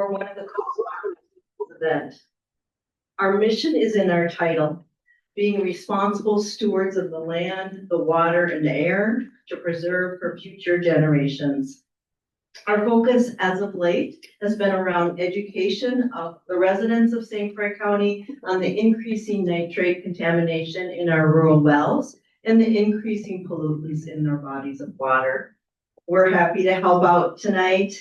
We're one of the co-sponsors of this event. Our mission is in our title, being responsible stewards of the land, the water, and the air to preserve for future generations. Our focus as of late has been around education of the residents of St. Croix County on the increasing nitrate contamination in our rural wells and the increasing pollutants in our bodies of water. We're happy to help out tonight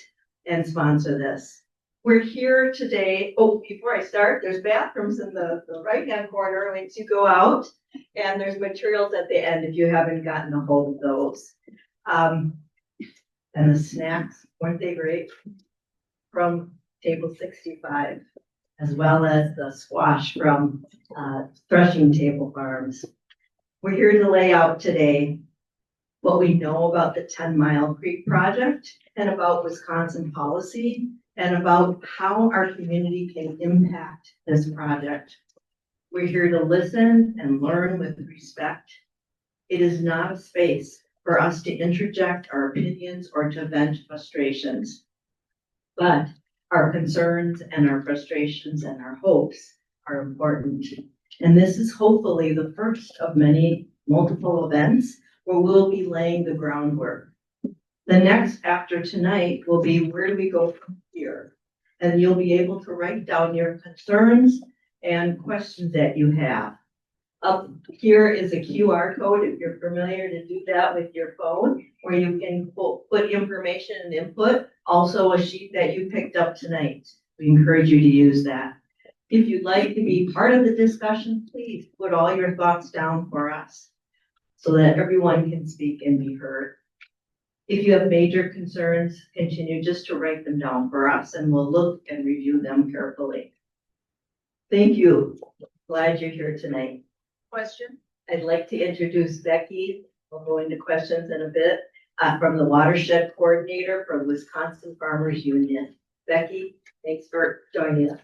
and sponsor this. We're here today. Oh, before I start, there's bathrooms in the right-hand corner once you go out, and there's materials at the end if you haven't gotten a hold of those. And the snacks, weren't they great? From table 65, as well as the squash from Threshing Table Farms. We're here to lay out today what we know about the Tenmile Creek project and about Wisconsin policy and about how our community can impact this project. We're here to listen and learn with respect. It is not a space for us to interject our opinions or to vent frustrations, but our concerns and our frustrations and our hopes are important. And this is hopefully the first of many multiple events where we'll be laying the groundwork. The next after tonight will be where do we go from here? And you'll be able to write down your concerns and questions that you have. Up here is a QR code if you're familiar to do that with your phone, where you can put information and input. Also a sheet that you picked up tonight. We encourage you to use that. If you'd like to be part of the discussion, please put all your thoughts down for us so that everyone can speak and be heard. If you have major concerns, continue just to write them down for us and we'll look and review them carefully. Thank you. Glad you're here tonight. Question? I'd like to introduce Becky. We'll go into questions in a bit from the watershed coordinator for Wisconsin Farmers Union. Becky, thanks for joining us.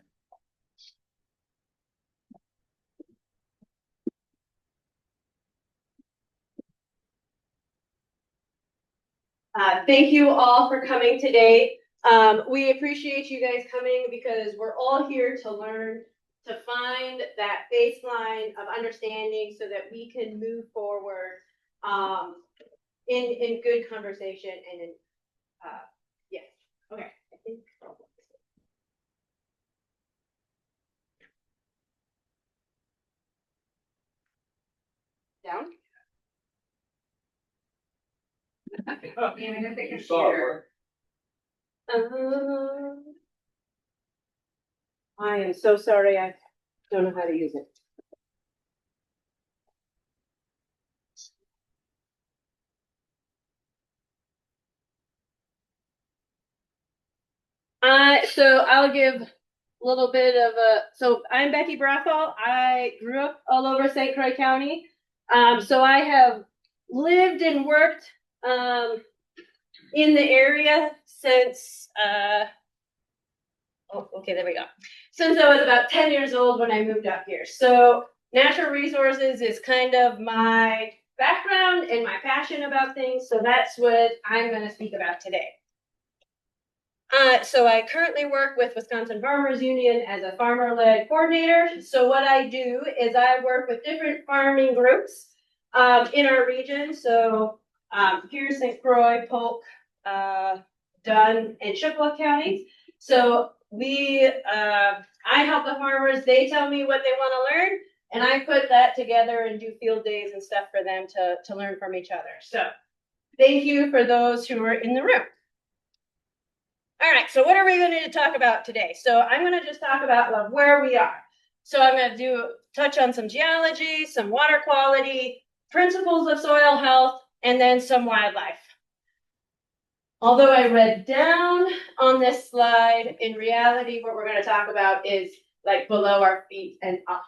Thank you all for coming today. We appreciate you guys coming because we're all here to learn, to find that baseline of understanding so that we can move forward in good conversation and in, yes, okay, I think. Down? I am so sorry. I don't know how to use it. So I'll give a little bit of so I'm Becky Brathal. I grew up all over St. Croix County. So I have lived and worked in the area since, okay, there we go. Since I was about 10 years old when I moved up here. So natural resources is kind of my background and my passion about things. So that's what I'm going to speak about today. So I currently work with Wisconsin Farmers Union as a farmer-led coordinator. So what I do is I work with different farming groups in our region. So here St. Croix, Polk, Dunn, and Chippewa counties. So I help the farmers. They tell me what they want to learn, and I put that together and do field days and stuff for them to learn from each other. So thank you for those who are in the room. All right, so what are we going to talk about today? So I'm going to just talk about where we are. So I'm going to touch on some geology, some water quality, principles of soil health, and then some wildlife. Although I read down on this slide, in reality, what we're going to talk about is like below our feet and up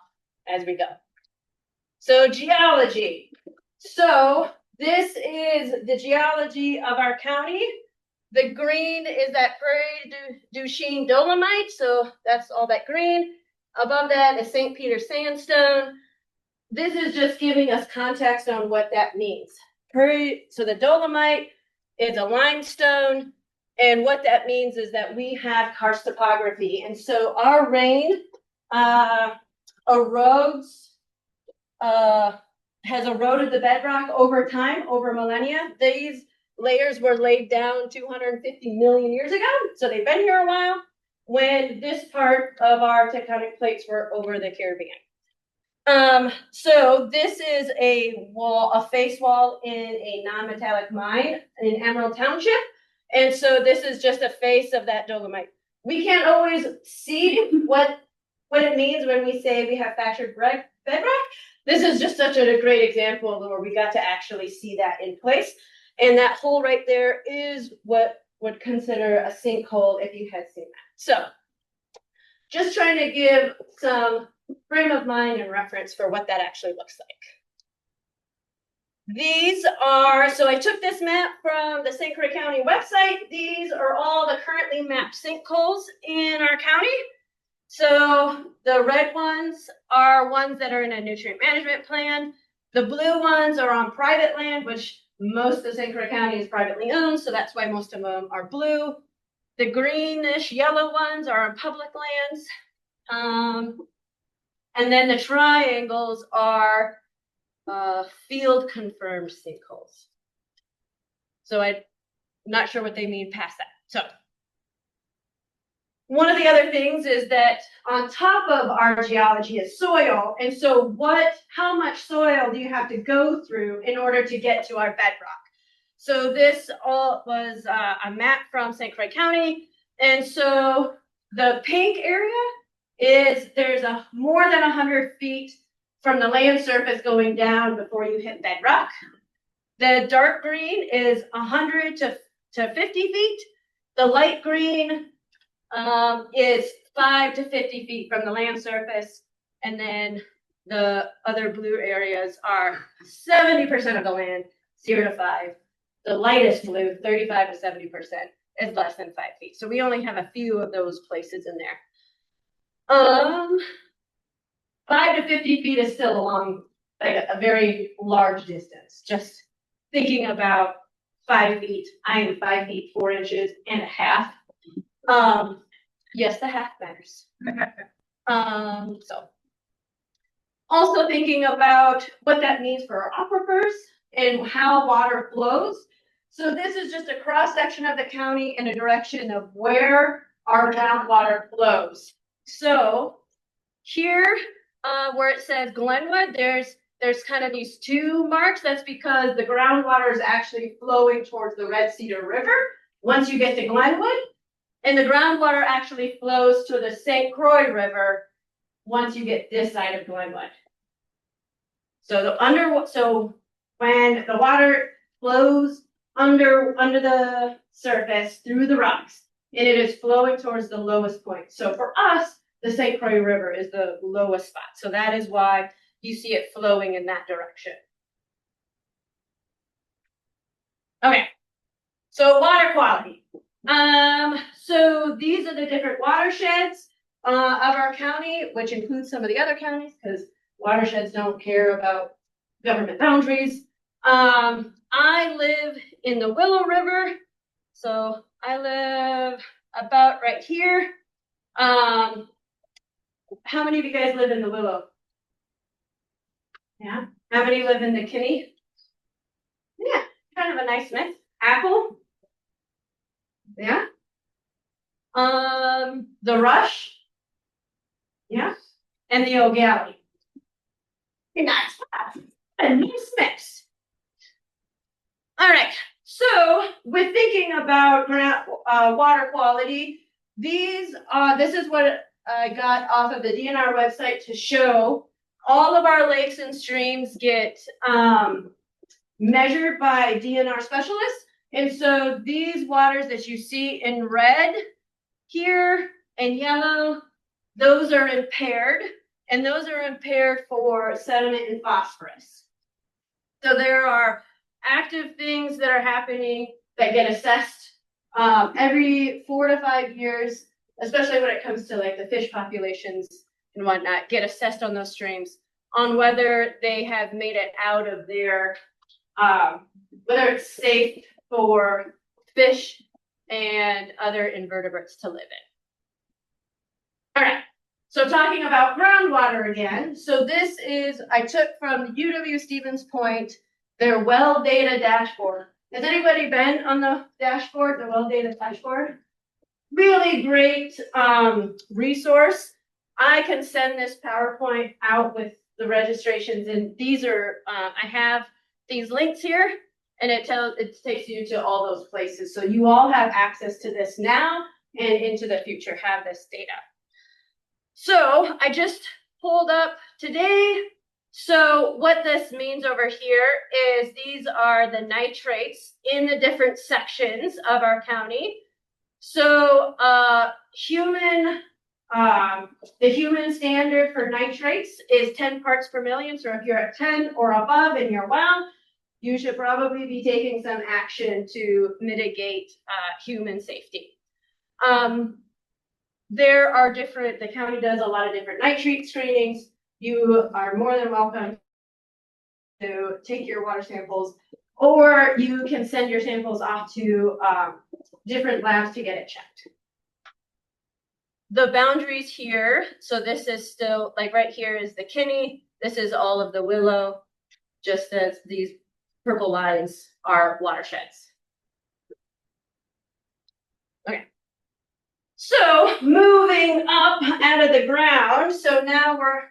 as we go. So geology. So this is the geology of our county. The green is that Prairie du Chien dolomite, so that's all that green. Above that is St. Peter sandstone. This is just giving us context on what that means. So the dolomite is a limestone, And what that means is that we have karst topography. And so our rain erodes, has eroded the bedrock over time, over millennia. These layers were laid down 250 million years ago. So they've been here a while when this part of our tectonic plates were over the Caribbean. So this is a wall, a face wall in a non-metallic mine in Emerald Township. And so this is just a face of that dolomite. We can't always see what it means when we say we have fractured bedrock. This is just such a great example where we got to actually see that in place. And that hole right there is what would consider a sinkhole if you had seen that. So just trying to give some frame of mind and reference for what that actually looks like. These are, so I took this map from the St. Croix County website. These are all the currently mapped sinkholes in our county. So the red ones are ones that are in a nutrient management plan. The blue ones are on private land, which most of St. Croix County is privately owned, so that's why most of them are blue. The greenish yellow ones are on public lands. And then the triangles are field confirmed sinkholes. So I'm not sure what they mean past that. So one of the other things is that on top of our geology is soil. And so how much soil do you have to go through in order to get to our bedrock? So this all was a map from St. Croix County. And so the pink area is there's more than 100 feet from the land surface going down before you hit bedrock. The dark green is 100 to 50 feet. The light green is 5 to 50 feet from the land surface. And then the other blue areas are 70% of the land, 0 to 5. The lightest blue, 35 to 70%, is less than 5 feet. So we only have a few of those places in there. 5 to 50 feet is still a very large distance. Just thinking about 5 feet. I am 5 feet 4 inches and a half. Yes, the half matters. So also thinking about what that means for our aquifers and how water flows. So this is just a cross section of the county in a direction of where our groundwater flows. So here, where it says Glenwood, there's kind of these 2 marks. That's because the groundwater is actually flowing towards the Red Cedar River once you get to Glenwood. And the groundwater actually flows to the St. Croix River once you get this side of Glenwood. So when the water flows under the surface through the rocks, and it is flowing towards the lowest point. So for us, the St. Croix River is the lowest spot. So that is why you see it flowing in that direction. Okay, so water quality. So these are the different watersheds of our county, which includes some of the other counties because watersheds don't care about government boundaries. I live in the Willow River, so I live about right here. How many of you guys live in the Willow? Yeah. How many live in the Kinney? Yeah, kind of a nice mix. Apple. Yeah. The Rush. Yeah. And the O'Galley. Nice. A nice mix. All right. So with thinking about water quality, this is what I got off of the DNR website to show all of our lakes and streams get measured by DNR specialists. And so these waters that you see in red here and yellow, those are impaired, and those are impaired for sediment and phosphorus. So there are active things that are happening that get assessed every 4 to 5 years, especially when it comes to like the fish populations and whatnot, get assessed on those streams on whether they have made it out of their, whether it's safe for fish and other invertebrates to live in. All right, so talking about groundwater again. So this is, I took from UW Stevens Point, their well data dashboard. Has anybody been on the dashboard, the well data dashboard? Really great resource. I can send this PowerPoint out with the registrations, and these are, I have these links here, and it takes you to all those places. So you all have access to this now and into the future, have this data. So I just pulled up today. So what this means over here is these are the nitrates in the different sections of our county. So the human standard for nitrates is 10 parts per million. So if you're at 10 or above in your well, you should probably be taking some action to mitigate human safety. There are the county does a lot of different nitrate screenings. You are more than welcome to take your water samples, or you can send your samples off to different labs to get it checked. The boundaries here, so this is still, like right here is the Kinney, this is all of the Willow, just as these purple lines are watersheds. Okay. So moving up out of the ground, so now we're.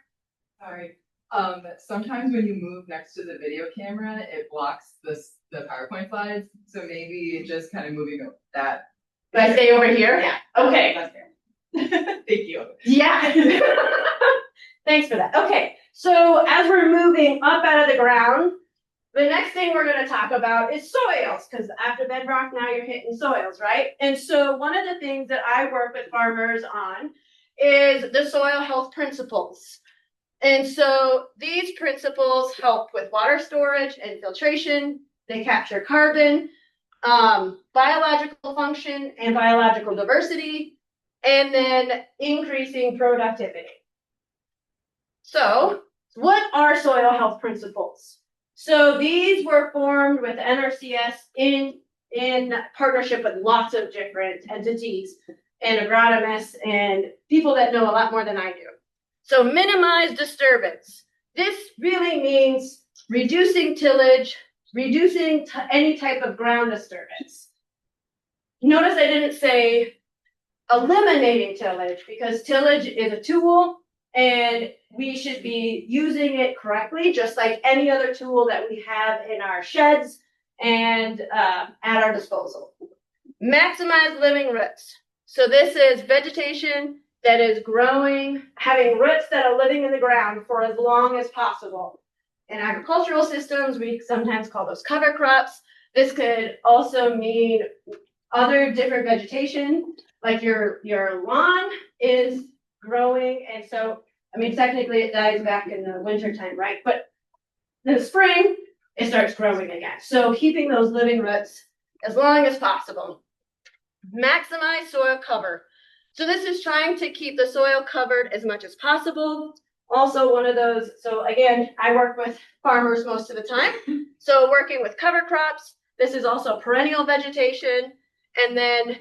Sorry. Sometimes when you move next to the video camera, it blocks the PowerPoint slides. So maybe just kind of moving that. Do I stay over here? Yeah. Okay. That's fair. Thank you. Yeah. Thanks for that. Okay. So as we're moving up out of the ground, the next thing we're going to talk about is soils, because after bedrock, now you're hitting soils, right? And so one of the things that I work with farmers on is the soil health principles. And so these principles help with water storage and filtration. They capture carbon, biological function and biological diversity, and then increasing productivity. So what are soil health principles? So these were formed with NRCS in partnership with lots of different entities and agronomists and people that know a lot more than I do. So minimize disturbance. This really means reducing tillage, reducing any type of ground disturbance. Notice I didn't say eliminating tillage, because tillage is a tool and we should be using it correctly, just like any other tool that we have in our sheds and at our disposal. Maximize living roots. So this is vegetation that is growing, having roots that are living in the ground for as long as possible. In agricultural systems, we sometimes call those cover crops. This could also mean other different vegetation, like your lawn is growing. And so, I mean, technically it dies back in the winter time, right? But in the spring, it starts growing again. So keeping those living roots as long as possible. Maximize soil cover. So this is trying to keep the soil covered as much as possible. Also one of those, so again, I work with farmers most of the time. So working with cover crops, this is also perennial vegetation, and then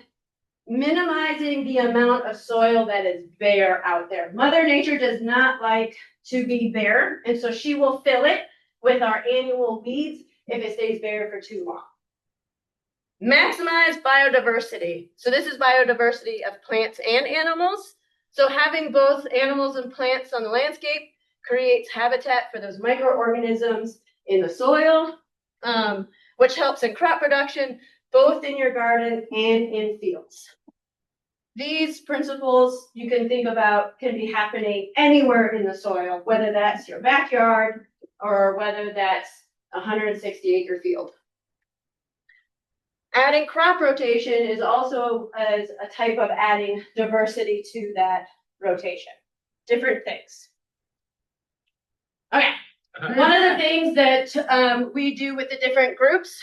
minimizing the amount of soil that is bare out there. Mother Nature does not like to be bare, and so she will fill it with our annual weeds if it stays bare for too long. Maximize biodiversity. So this is biodiversity of plants and animals. So having both animals and plants on the landscape creates habitat for those microorganisms in the soil, which helps in crop production, both in your garden and in fields. These principles you can think about can be happening anywhere in the soil, whether that's your backyard or whether that's a 160-acre field. Adding crop rotation is also as a type of adding diversity to that rotation. Different things. Okay. One of the things that we do with the different groups,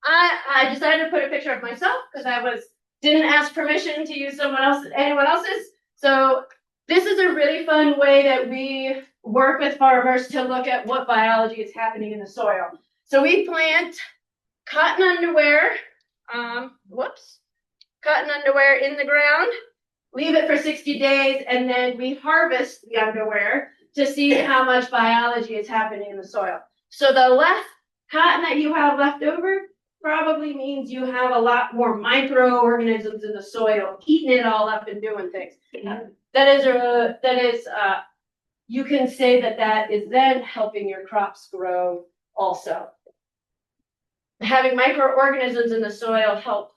I decided to put a picture of myself because I didn't ask permission to use anyone else's. So this is a really fun way that we work with farmers to look at what biology is happening in the soil. So we plant cotton underwear. Whoops. cotton underwear in the ground, leave it for 60 days, and then we harvest the underwear to see how much biology is happening in the soil. So the less cotton that you have left over probably means you have a lot more microorganisms in the soil, eating it all up and doing things. You can say that is then helping your crops grow also. Having microorganisms in the soil help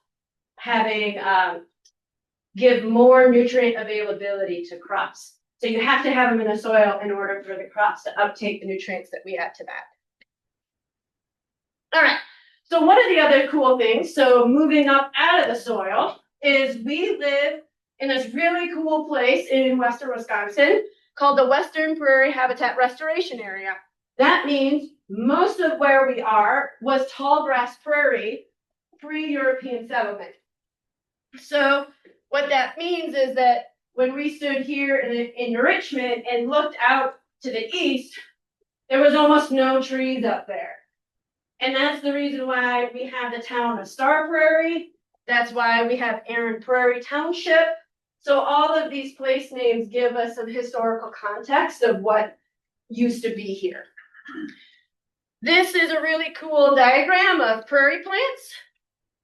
give more nutrient availability to crops. So you have to have them in the soil in order for the crops to uptake the nutrients that we add to that. All right, so one of the other cool things, so moving up out of the soil, is we live in this really cool place in western Wisconsin called the Western Prairie Habitat Restoration Area. That means most of where we are was tall grass prairie pre-European settlement. So what that means is that when we stood here in Richmond and looked out to the east, there was almost no trees up there. And that's the reason why we have the town of Star Prairie. That's why we have Erin Prairie Township. So all of these place names give us some historical context of what used to be here. This is a really cool diagram of prairie plants.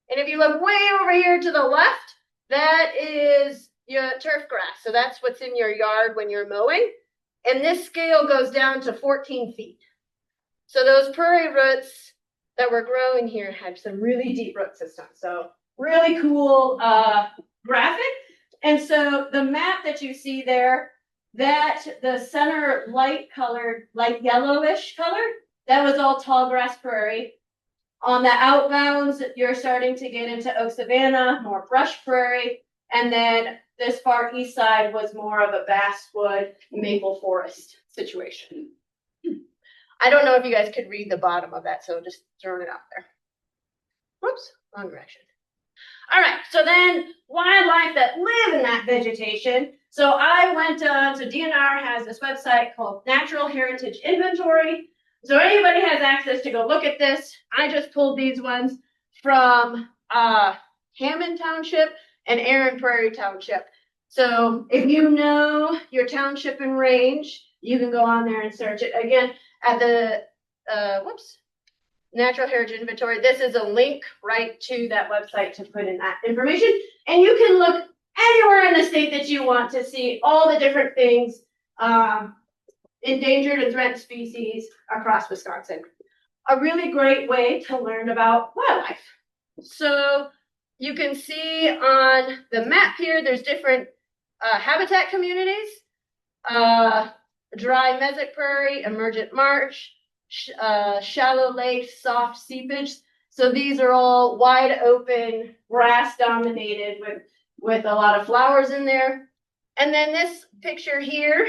And if you look way over here to the left, that is your turf grass. So that's what's in your yard when you're mowing. And this scale goes down to 14 feet. So those prairie roots that were growing here had some really deep root systems. So really cool graphic. And so the map that you see there, that the center light colored, light yellowish color, that was all tall grass prairie. On the outbounds, you're starting to get into oak savanna, more brush prairie. And then this far east side was more of a basswood maple forest situation. I don't know if you guys could read the bottom of that, so just throwing it out there. Whoops, wrong direction. All right, so then wildlife that live in that vegetation. So I went so DNR has this website called Natural Heritage Inventory. So anybody has access to go look at this. I just pulled these ones from Hammond Township and Erin Prairie Township. So if you know your township and range, you can go on there and search it. Again, at the Natural Heritage Inventory, this is a link right to that website to put in that information. And you can look anywhere in the state that you want to see all the different things, endangered and threatened species across Wisconsin. A really great way to learn about wildlife. So you can see on the map here, there's different habitat communities, dry mesic prairie, emergent marsh, shallow lake, soft seepage. So these are all wide open, grass dominated with a lot of flowers in there. And then this picture here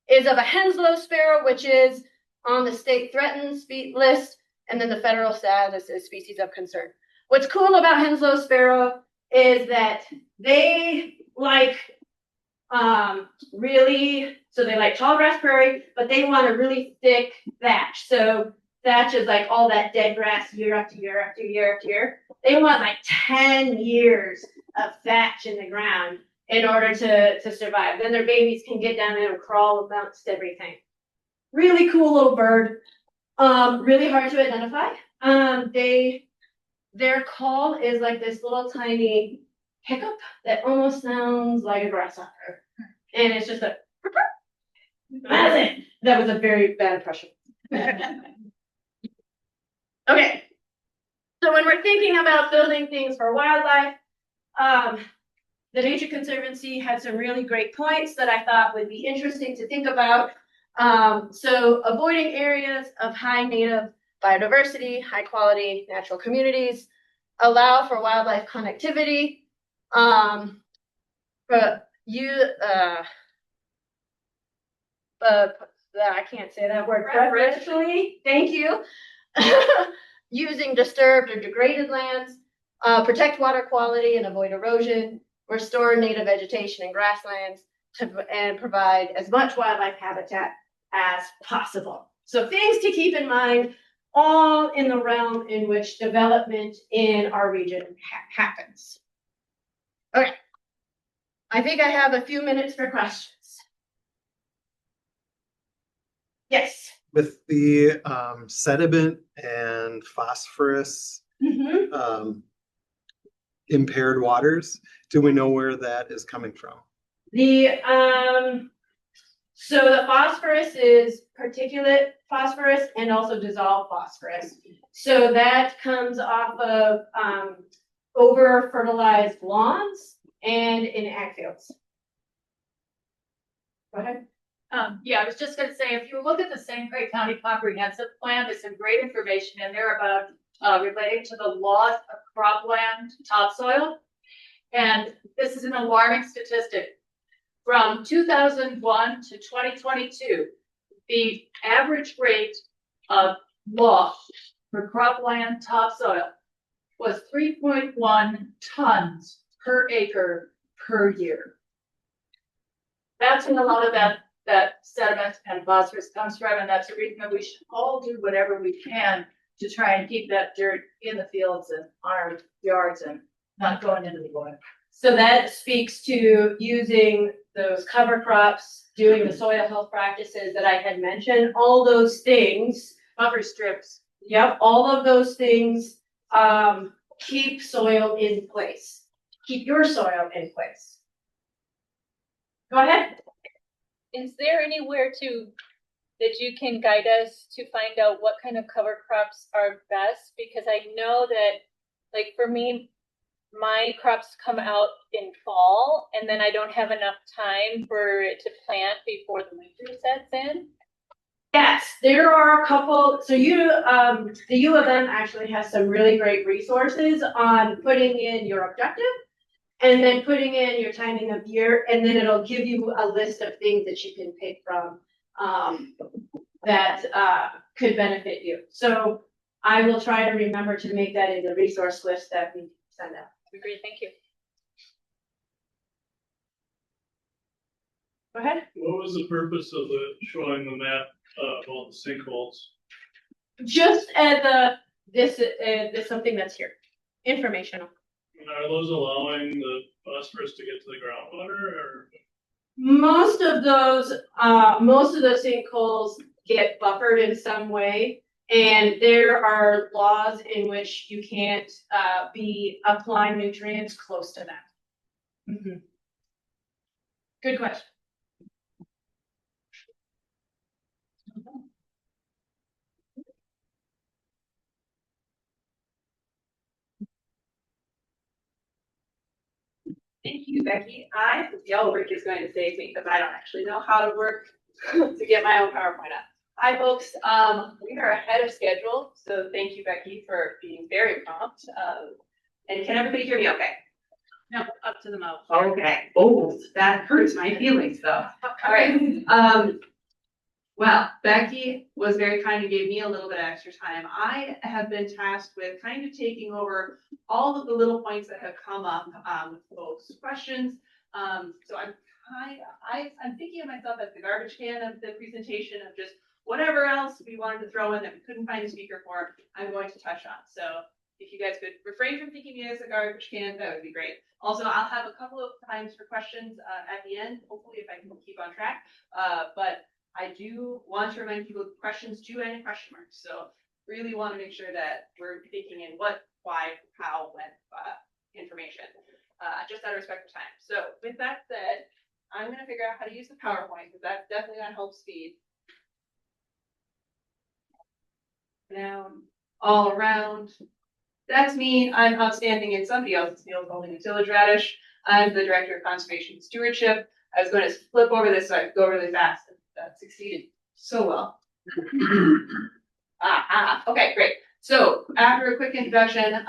is of a Henslow sparrow, which is on the state threatened list, and then the federal status is species of concern. What's cool about Henslow sparrow is that they like they like tall grass prairie, but they want a really thick thatch. So thatch is like all that dead grass year after year after year after year. They want like 10 years of thatch in the ground in order to survive. Then their babies can get down there and crawl amongst everything. Really cool little bird. Really hard to identify. Their call is like this little tiny hiccup that almost sounds like a grasshopper. And it's just a that's it. That was a very bad impression. Okay. So when we're thinking about building things for wildlife, the Nature Conservancy had some really great points that I thought would be interesting to think about. So avoiding areas of high native biodiversity, high quality natural communities, allow for wildlife connectivity, I can't say that word, preferentially, thank you, using disturbed or degraded lands, protect water quality and avoid erosion, restore native vegetation and grasslands, and provide as much wildlife habitat as possible. So things to keep in mind, all in the realm in which development in our region happens. Okay. I think I have a few minutes for questions. Yes. With the sediment and phosphorus Mm-hmm. impaired waters, do we know where that is coming from? So the phosphorus is particulate phosphorus and also dissolved phosphorus. So that comes off of over fertilized lawns and in ag fields. Go ahead. Yeah, I was just gonna say, if you look at the St. Croix County Comprehensive Plan, there's some great information in there about relating to the loss of cropland topsoil. And this is an alarming statistic. From 2001 to 2022, the average rate of loss for cropland topsoil was 3.1 tons per acre per year. That's when a lot of that sediment and phosphorus comes from, and that's the reason that we should all do whatever we can to try and keep that dirt in the fields and our yards and not going into the water. So that speaks to using those cover crops, doing the soil health practices that I had mentioned, all those things. Buffer strips. Yep, all of those things keep soil in place. Keep your soil in place. Go ahead. Is there anywhere that you can guide us to find out what kind of cover crops are best? Because I know that, like for me, my crops come out in fall and then I don't have enough time for it to plant before the winter sets in. Yes, there are a couple. So the U of M actually has some really great resources on putting in your objective and then putting in your timing of year, and then it'll give you a list of things that you can pick from that could benefit you. So I will try to remember to make that in the resource list that we send out. Great, thank you. Go ahead. What was the purpose of showing the map of all the sinkholes? Just as this is something that's here, informational. And are those allowing the phosphorus to get to the groundwater, or? Most of those sinkholes get buffered in some way. And there are laws in which you can't be applying nutrients close to them. Mm-hmm. Good question. Thank you, Becky. Yellow brick is going to save me because I don't actually know how to work to get my own PowerPoint up. Hi, folks. We are ahead of schedule, so thank you, Becky, for being very prompt. And can everybody hear me okay? No, up to the mouth. Okay. Oh, that hurts my feelings, though. All right. Well, Becky was very kind and gave me a little bit of extra time. I have been tasked with kind of taking over all of the little points that have come up with folks' questions. So I'm thinking of myself as the garbage can of the presentation of just whatever else we wanted to throw in that we couldn't find a speaker for, I'm going to touch on. So if you guys could refrain from thinking me as a garbage can, that would be great. Also, I'll have a couple of times for questions at the end, hopefully if I can keep on track. But I do want to remind people questions do end in question marks. So really want to make sure that we're thinking in what, why, how, when information, just out of respect for time. So with that said, I'm going to figure out how to use the PowerPoint because that's definitely going to help speed. Now, all around. That's me. I'm outstanding in somebody else's field holding a tillage radish. I'm the director of conservation and stewardship. I was going to flip over this so I could go really fast. That succeeded so well. Okay, great. So after a quick introduction,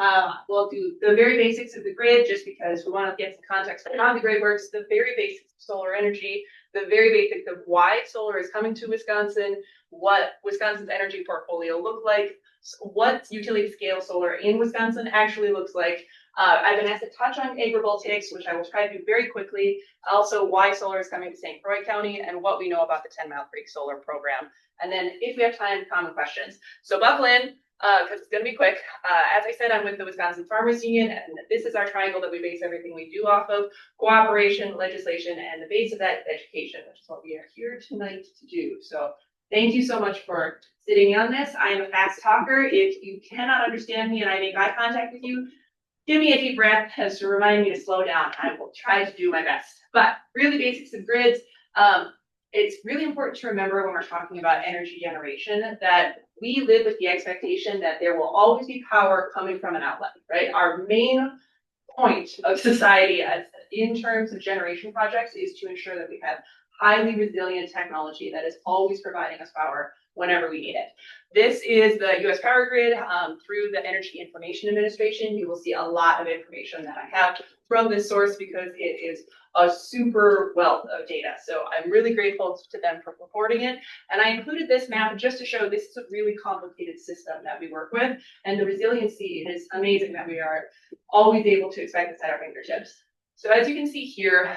we'll do the very basics of the grid just because we want to get some context on how the grid works, the very basics of solar energy, the very basics of why solar is coming to Wisconsin, what Wisconsin's energy portfolio look like, what utility scale solar in Wisconsin actually looks like. I've been asked to touch on agrivoltaics, which I will try to do very quickly. Also, why solar is coming to St. Croix County and what we know about the Tenmile Creek Solar program. And then if we have time, common questions. So buckle in. because it's gonna be quick. As I said, I'm with the Wisconsin Farmers Union, and this is our triangle that we base everything we do off of: cooperation, legislation, and the base of that is education, which is what we are here tonight to do. So thank you so much for sitting in on this. I am a fast talker. If you cannot understand me and I make eye contact with you, give me a deep breath as to remind me to slow down. I will try to do my best. But really basics of grids. It's really important to remember when we're talking about energy generation that we live with the expectation that there will always be power coming from an outlet, right? Our main point of society as in terms of generation projects is to ensure that we have highly resilient technology that is always providing us power whenever we need it. This is the US power grid through the Energy Information Administration. You will see a lot of information that I have from this source because it is a super wealth of data. So I'm really grateful to them for reporting it. And I included this map just to show this is a really complicated system that we work with. And the resiliency is amazing that we are always able to expect this at our fingertips. So as you can see here,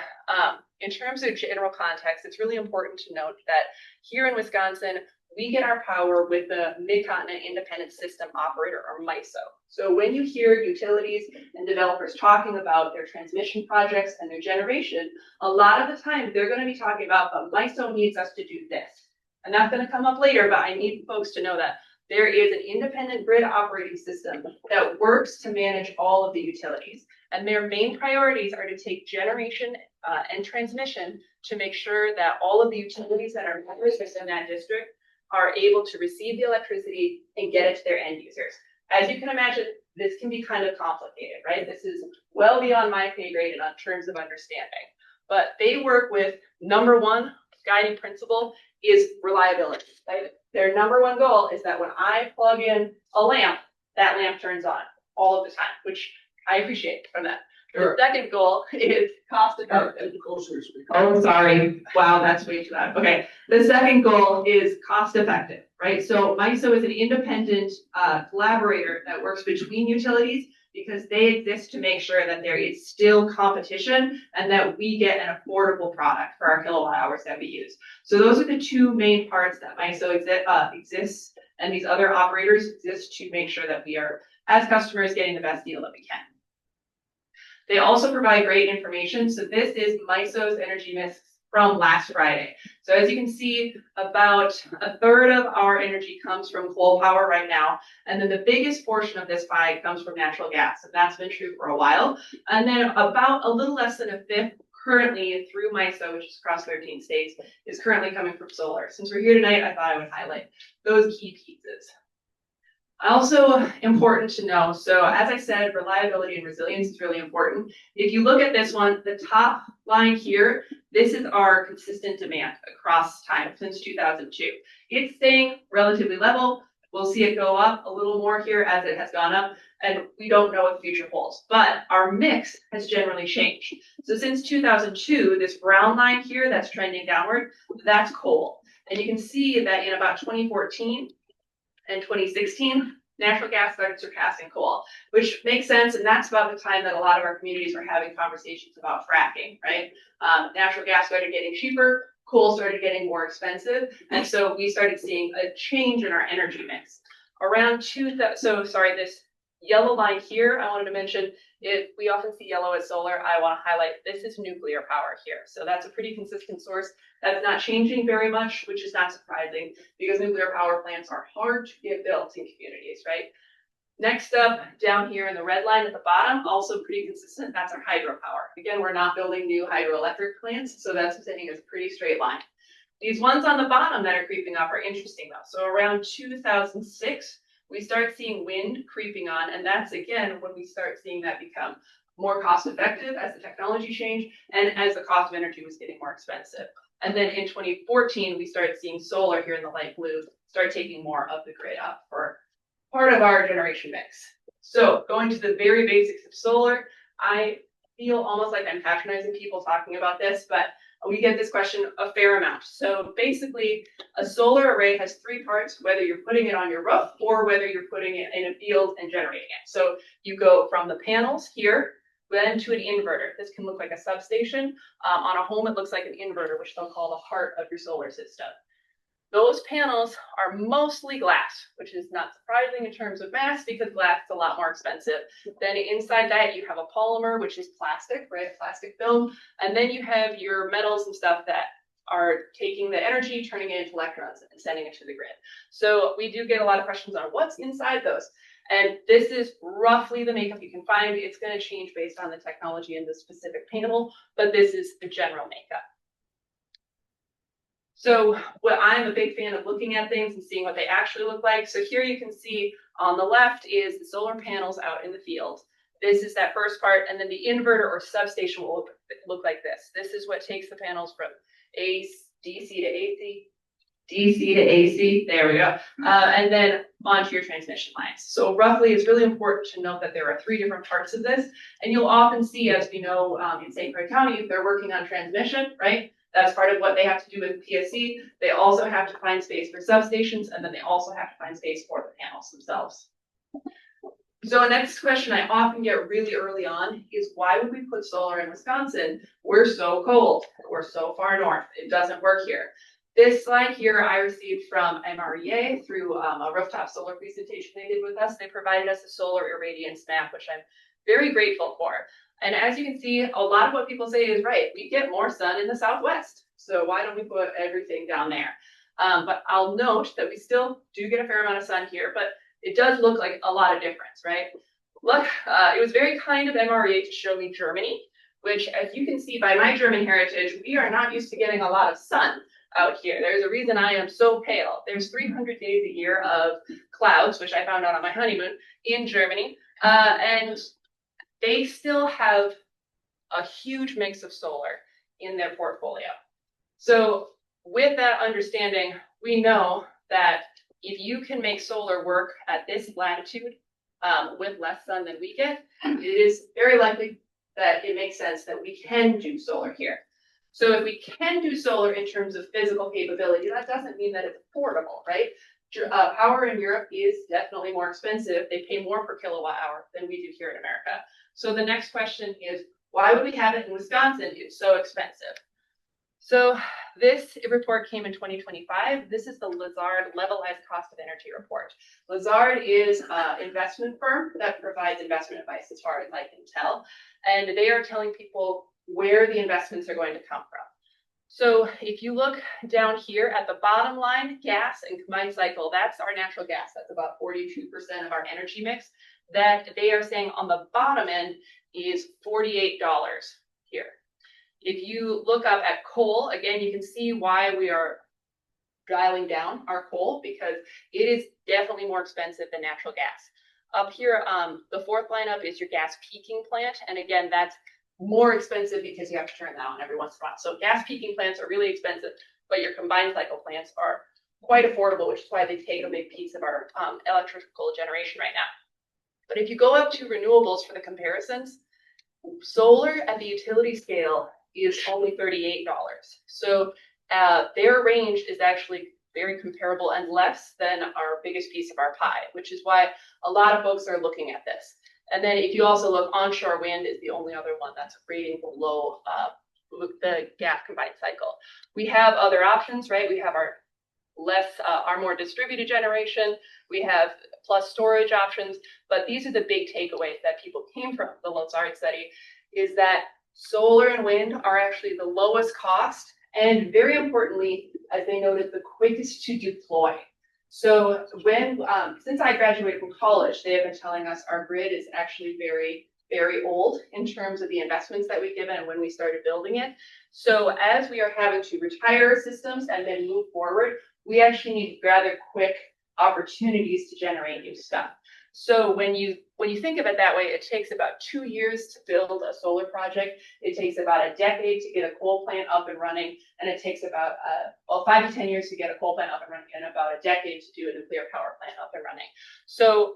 in terms of general context, it's really important to note that here in Wisconsin, we get our power with the Mid-Continent Independent System Operator, or MISO. So when you hear utilities and developers talking about their transmission projects and their generation, a lot of the time they're going to be talking about, but MISO needs us to do this. And that's going to come up later, but I need folks to know that there is an independent grid operating system that works to manage all of the utilities. And their main priorities are to take generation and transmission to make sure that all of the utilities that are members within that district are able to receive the electricity and get it to their end users. As you can imagine, this can be kind of complicated, right? This is well beyond my pay grade in terms of understanding. But they work with number one guiding principle is reliability. Right? Their number one goal is that when I plug in a lamp, that lamp turns on all of the time, which I appreciate from that. The second goal is cost effective. Oh, sorry. Wow, that's way too loud. Okay. The second goal is cost effective, right? So MISO is an independent collaborator that works between utilities because they exist to make sure that there is still competition and that we get an affordable product for our kilowatt hours that we use. So those are the two main parts that MISO exists, and these other operators exist to make sure that we are, as customers, getting the best deal that we can. They also provide great information. So this is MISO's energy mix from last Friday. So as you can see, about a third of our energy comes from coal power right now. And then the biggest portion of this pie comes from natural gas. And that's been true for a while. And then about a little less than a fifth currently through MISO, which is across 13 states, is currently coming from solar. Since we're here tonight, I thought I would highlight those key pieces. Also important to know, so as I said, reliability and resilience is really important. If you look at this one, the top line here, this is our consistent demand across time since 2002. It's staying relatively level. We'll see it go up a little more here as it has gone up, and we don't know what the future holds, but our mix has generally changed. So since 2002, this brown line here that's trending downward, that's coal. And you can see that in about 2014, and 2016, natural gas started surpassing coal, which makes sense. And that's about the time that a lot of our communities were having conversations about fracking, right? Natural gas started getting cheaper, coal started getting more expensive. And so we started seeing a change in our energy mix. Around this yellow line here, I wanted to mention, if we often see yellow as solar, I want to highlight this is nuclear power here. So that's a pretty consistent source. That's not changing very much, which is not surprising because nuclear power plants are hard to get built in communities, right? Next up, down here in the red line at the bottom, also pretty consistent, that's our hydropower. Again, we're not building new hydroelectric plants, so that's saying it's a pretty straight line. These ones on the bottom that are creeping up are interesting though. So around 2006, we start seeing wind creeping on, and that's again when we start seeing that become more cost effective as the technology changed and as the cost of energy was getting more expensive. And then in 2014, we started seeing solar here in the light blue start taking more of the grid up for part of our generation mix. So going to the very basics of solar, I feel almost like I'm patronizing people talking about this, but we get this question a fair amount. So basically, a solar array has three parts, whether you're putting it on your roof or whether you're putting it in a field and generating it. So you go from the panels here, then to an inverter. This can look like a substation. On a home, it looks like an inverter, which they'll call the heart of your solar system. those panels are mostly glass, which is not surprising in terms of mass because glass is a lot more expensive. Then inside that you have a polymer, which is plastic, right? Plastic film. And then you have your metals and stuff that are taking the energy, turning it into electrons and sending it to the grid. So we do get a lot of questions on what's inside those. And this is roughly the makeup you can find. It's going to change based on the technology in the specific panel, but this is the general makeup. So what I'm a big fan of looking at things and seeing what they actually look like. So here you can see on the left is the solar panels out in the field. This is that first part, and then the inverter or substation will look like this. This is what takes the panels from DC to AC, DC to AC, there we go, and then onto your transmission lines. So roughly, it's really important to note that there are 3 different parts of this, and you'll often see, as we know, in St. Croix County, they're working on transmission, right? That's part of what they have to do with PSC. They also have to find space for substations, and then they also have to find space for the panels themselves. So next question I often get really early on is, why would we put solar in Wisconsin? We're so cold. We're so far north. It doesn't work here. This slide here I received from MREA through a rooftop solar presentation they did with us. They provided us a solar irradiance map, which I'm very grateful for. And as you can see, a lot of what people say is right. We get more sun in the Southwest. So why don't we put everything down there? But I'll note that we still do get a fair amount of sun here, but it does look like a lot of difference, right? Look, it was very kind of MREA to show me Germany, which, as you can see by my German heritage, we are not used to getting a lot of sun out here. There's a reason I am so pale. There's 300 days a year of clouds, which I found out on my honeymoon in Germany, and they still have a huge mix of solar in their portfolio. So with that understanding, we know that if you can make solar work at this latitude with less sun than we get, it is very likely that it makes sense that we can do solar here. So if we can do solar in terms of physical capability, that doesn't mean that it's affordable, right? Power in Europe is definitely more expensive. They pay more per kilowatt hour than we do here in America. So the next question is, why would we have it in Wisconsin? It's so expensive. So this report came in 2025. This is the Lazard Levelized Cost of Energy report. Lazard is an investment firm that provides investment advice as far as I can tell. And they are telling people where the investments are going to come from. So if you look down here at the bottom line, gas and combined cycle, that's our natural gas. That's about 42% of our energy mix. That they are saying on the bottom end is $48 here. If you look up at coal, again, you can see why we are dialing down our coal, because it is definitely more expensive than natural gas. Up here, the fourth line up is your gas peaking plant. And again, that's more expensive because you have to turn that on every once in a while. So gas peaking plants are really expensive, but your combined cycle plants are quite affordable, which is why they take a big piece of our electrical generation right now. But if you go up to renewables for the comparisons, solar at the utility scale is only $38. So their range is actually very comparable and less than our biggest piece of our pie, which is why a lot of folks are looking at this. And then if you also look, onshore wind is the only other one that's rating below the gas combined cycle. We have other options, right? We have our more distributed generation. We have plus storage options, but these are the big takeaways that people came from the Lazard study, is that solar and wind are actually the lowest cost, and very importantly, as they noted, the quickest to deploy. So since I graduated from college, they have been telling us our grid is actually very, very old in terms of the investments that we've given and when we started building it. So as we are having to retire systems and then move forward, we actually need rather quick opportunities to generate new stuff. So when you think of it that way, it takes about 2 years to build a solar project. It takes about a decade to get a coal plant up and running, and it takes about 5 to 10 years to get a coal plant up and running, and about a decade to do a nuclear power plant up and running. So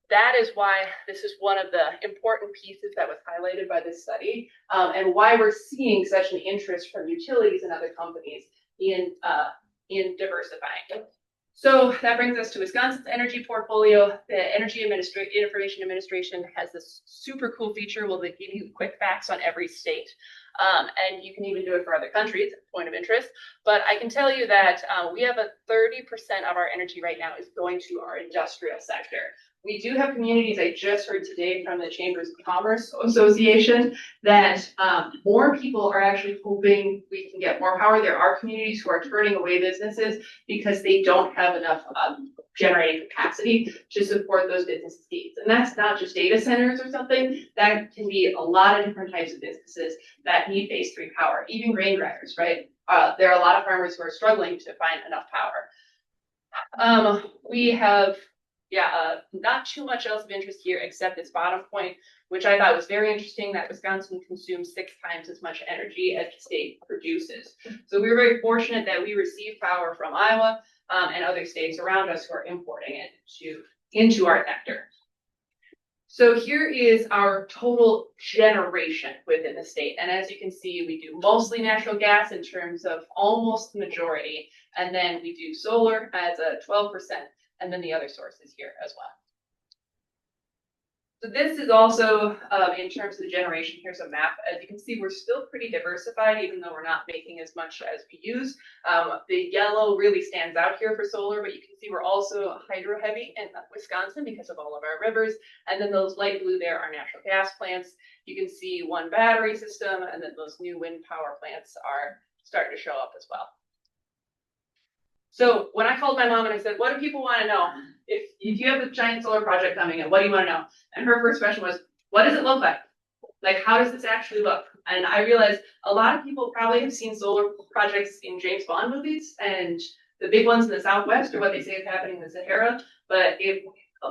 that is why this is one of the important pieces that was highlighted by this study, and why we're seeing such an interest from utilities and other companies in diversifying. So that brings us to Wisconsin's energy portfolio. The Information Administration has this super cool feature where they give you quick facts on every state. And you can even do it for other countries, point of interest. But I can tell you that we have a 30% of our energy right now is going to our industrial sector. We do have communities, I just heard today from the Chambers of Commerce Association, that more people are actually hoping we can get more power. There are communities who are turning away businesses because they don't have enough generating capacity to support those business needs. And that's not just data centers or something. That can be a lot of different types of businesses that need phase 3 power, even grain dryers, right? There are a lot of farmers who are struggling to find enough power. We have not too much else of interest here except this bottom point, which I thought was very interesting, that Wisconsin consumes 6 times as much energy as the state produces. So we were very fortunate that we receive power from Iowa and other states around us who are importing it into our sector. So here is our total generation within the state. And as you can see, we do mostly natural gas in terms of almost the majority. And then we do solar as a 12%. And then the other sources here as well. So this is also in terms of the generation. Here's a map. As you can see, we're still pretty diversified, even though we're not making as much as we use. The yellow really stands out here for solar, but you can see we're also hydro heavy in Wisconsin because of all of our rivers. And then those light blue there are natural gas plants. You can see one battery system, and then those new wind power plants are starting to show up as well. So when I called my mom and I said, what do people want to know? If you have a giant solar project coming in, what do you want to know? And her first question was, what does it look like? Like, how does this actually look? And I realized a lot of people probably have seen solar projects in James Bond movies, and the big ones in the Southwest are what they say is happening in the Sahara. But if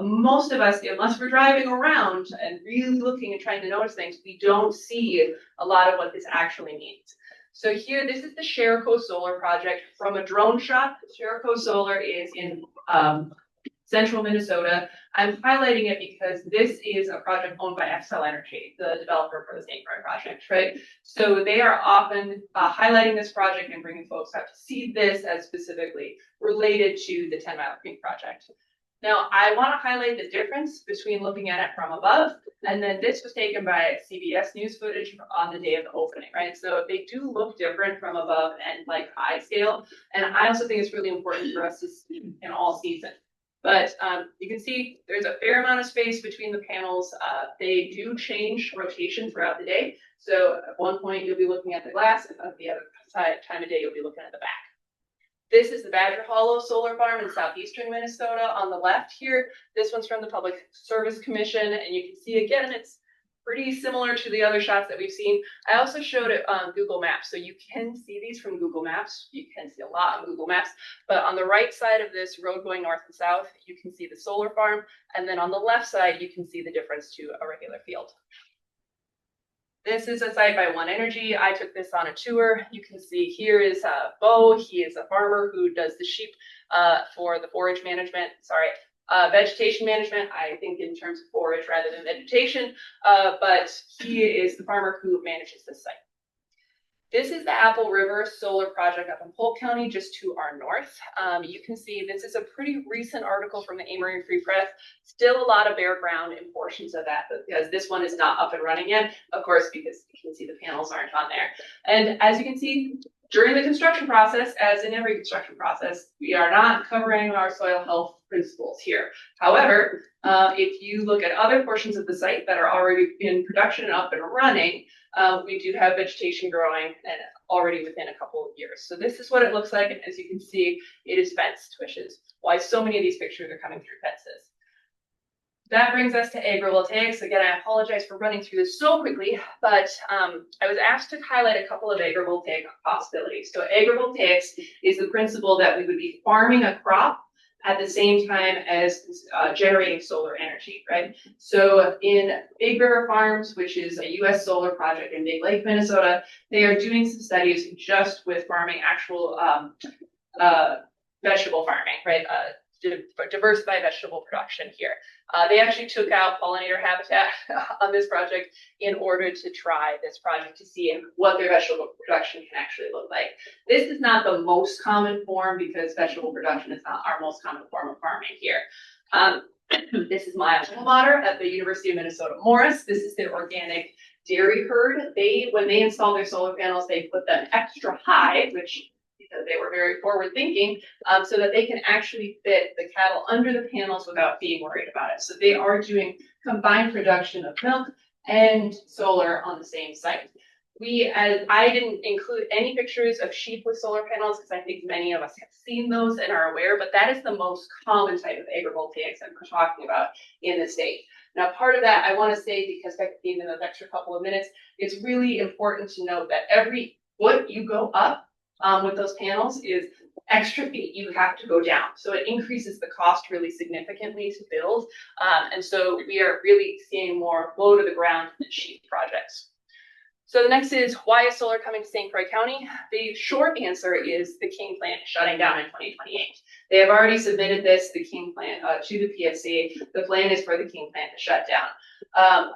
most of us, unless we're driving around and really looking and trying to notice things, we don't see a lot of what this actually means. So here, this is the Sherco Solar project from a drone shot. Sherco Solar is in central Minnesota. I'm highlighting it because this is a project owned by Xcel Energy, the developer for the St. Croix project, right? So they are often highlighting this project and bringing folks up to see this as specifically related to the Tenmile Creek project. Now, I want to highlight the difference between looking at it from above, and then this was taken by CBS News footage on the day of the opening, right? So they do look different from above and like eye scale, and I also think it's really important for us to see in all season. But you can see there's a fair amount of space between the panels. They do change rotation throughout the day. So at one point you'll be looking at the glass, and at the other time of day you'll be looking at the back. This is the Badger Hollow Solar Farm in southeastern Minnesota on the left here. This one's from the Public Service Commission, and you can see again, it's pretty similar to the other shots that we've seen. I also showed it on Google Maps, so you can see these from Google Maps. You can see a lot on Google Maps, but on the right side of this road going north and south, you can see the solar farm, and then on the left side, you can see the difference to a regular field. This is a site by One Energy. I took this on a tour. You can see here is Bo. He is a farmer who does the sheep for the forage management. Vegetation management, I think in terms of forage rather than vegetation, but he is the farmer who manages this site. This is the Apple River Solar Project up in Polk County, just to our north. You can see this is a pretty recent article from the Amory Free Press. Still a lot of bare ground in portions of that, because this one is not up and running yet, of course, because you can see the panels aren't on there. And as you can see, during the construction process, as in every construction process, we are not covering our soil health principles here. However, if you look at other portions of the site that are already in production and up and running, we do have vegetation growing and already within a couple of years. So this is what it looks like. And as you can see, it is fenced, which is why so many of these pictures are coming through fences. That brings us to agrivoltaics. Again, I apologize for running through this so quickly, but I was asked to highlight a couple of agrivoltaic possibilities. So agrivoltaics is the principle that we would be farming a crop at the same time as generating solar energy, right? So in Big River Farms, which is a US solar project in Big Lake, Minnesota, they are doing some studies just with farming actual vegetable farming, right? diversify vegetable production here. They actually took out pollinator habitat on this project in order to try this project to see what their vegetable production can actually look like. This is not the most common form because vegetable production is not our most common form of farming here. This is my alma mater at the University of Minnesota Morris. This is their organic dairy herd. When they install their solar panels, they put them extra high, which because they were very forward thinking, so that they can actually fit the cattle under the panels without being worried about it. So they are doing combined production of milk and solar on the same site. I didn't include any pictures of sheep with solar panels because I think many of us have seen those and are aware, but that is the most common type of agrivoltaics that we're talking about in the state. Now, part of that I want to say, because Becky gave me those extra couple of minutes, it's really important to note that every foot you go up with those panels is extra feet you have to go down. So it increases the cost really significantly to build. And so we are really seeing more low to the ground sheep projects. So the next is, why is solar coming to St. Croix County? The short answer is the King plant shutting down in 2028. They have already submitted the King plant to the PSC. The plan is for the King plant to shut down.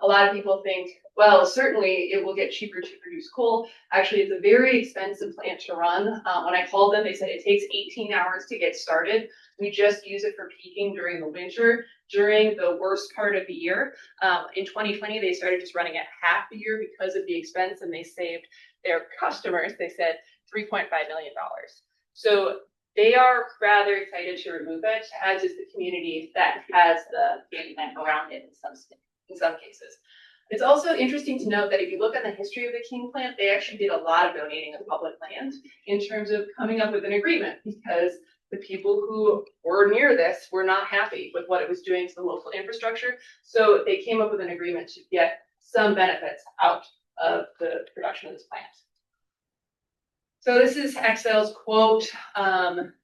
A lot of people think, well, certainly it will get cheaper to produce coal. Actually, it's a very expensive plant to run. When I called them, they said it takes 18 hours to get started. We just use it for peaking during the winter, during the worst part of the year. In 2020, they started just running it half the year because of the expense, and they saved their customers, they said, $3.5 million. So they are rather excited to remove it, as is the community that has the game plant around it in some cases. It's also interesting to note that if you look at the history of the King plant, they actually did a lot of donating of public land in terms of coming up with an agreement, because the people who were near this were not happy with what it was doing to the local infrastructure. So they came up with an agreement to get some benefits out of the production of this plant. So this is Xcel's quote.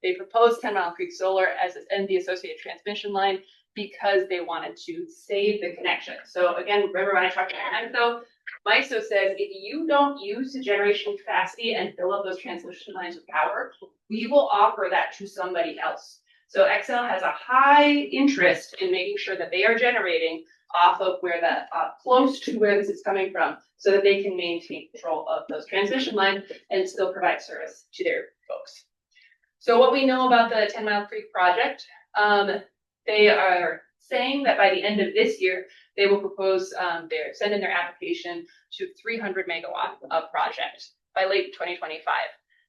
They proposed Tenmile Creek Solar and the associated transmission line because they wanted to save the connection. So again, remember when I talked about MISO says, if you don't use the generation capacity and fill up those transmission lines with power, we will offer that to somebody else. So Xcel has a high interest in making sure that they are generating off of where that, close to where this is coming from, so that they can maintain control of those transmission lines and still provide service to their folks. So what we know about the Tenmile Creek project, they are saying that by the end of this year, they will propose, send in their application to 300 megawatt of project by late 2025.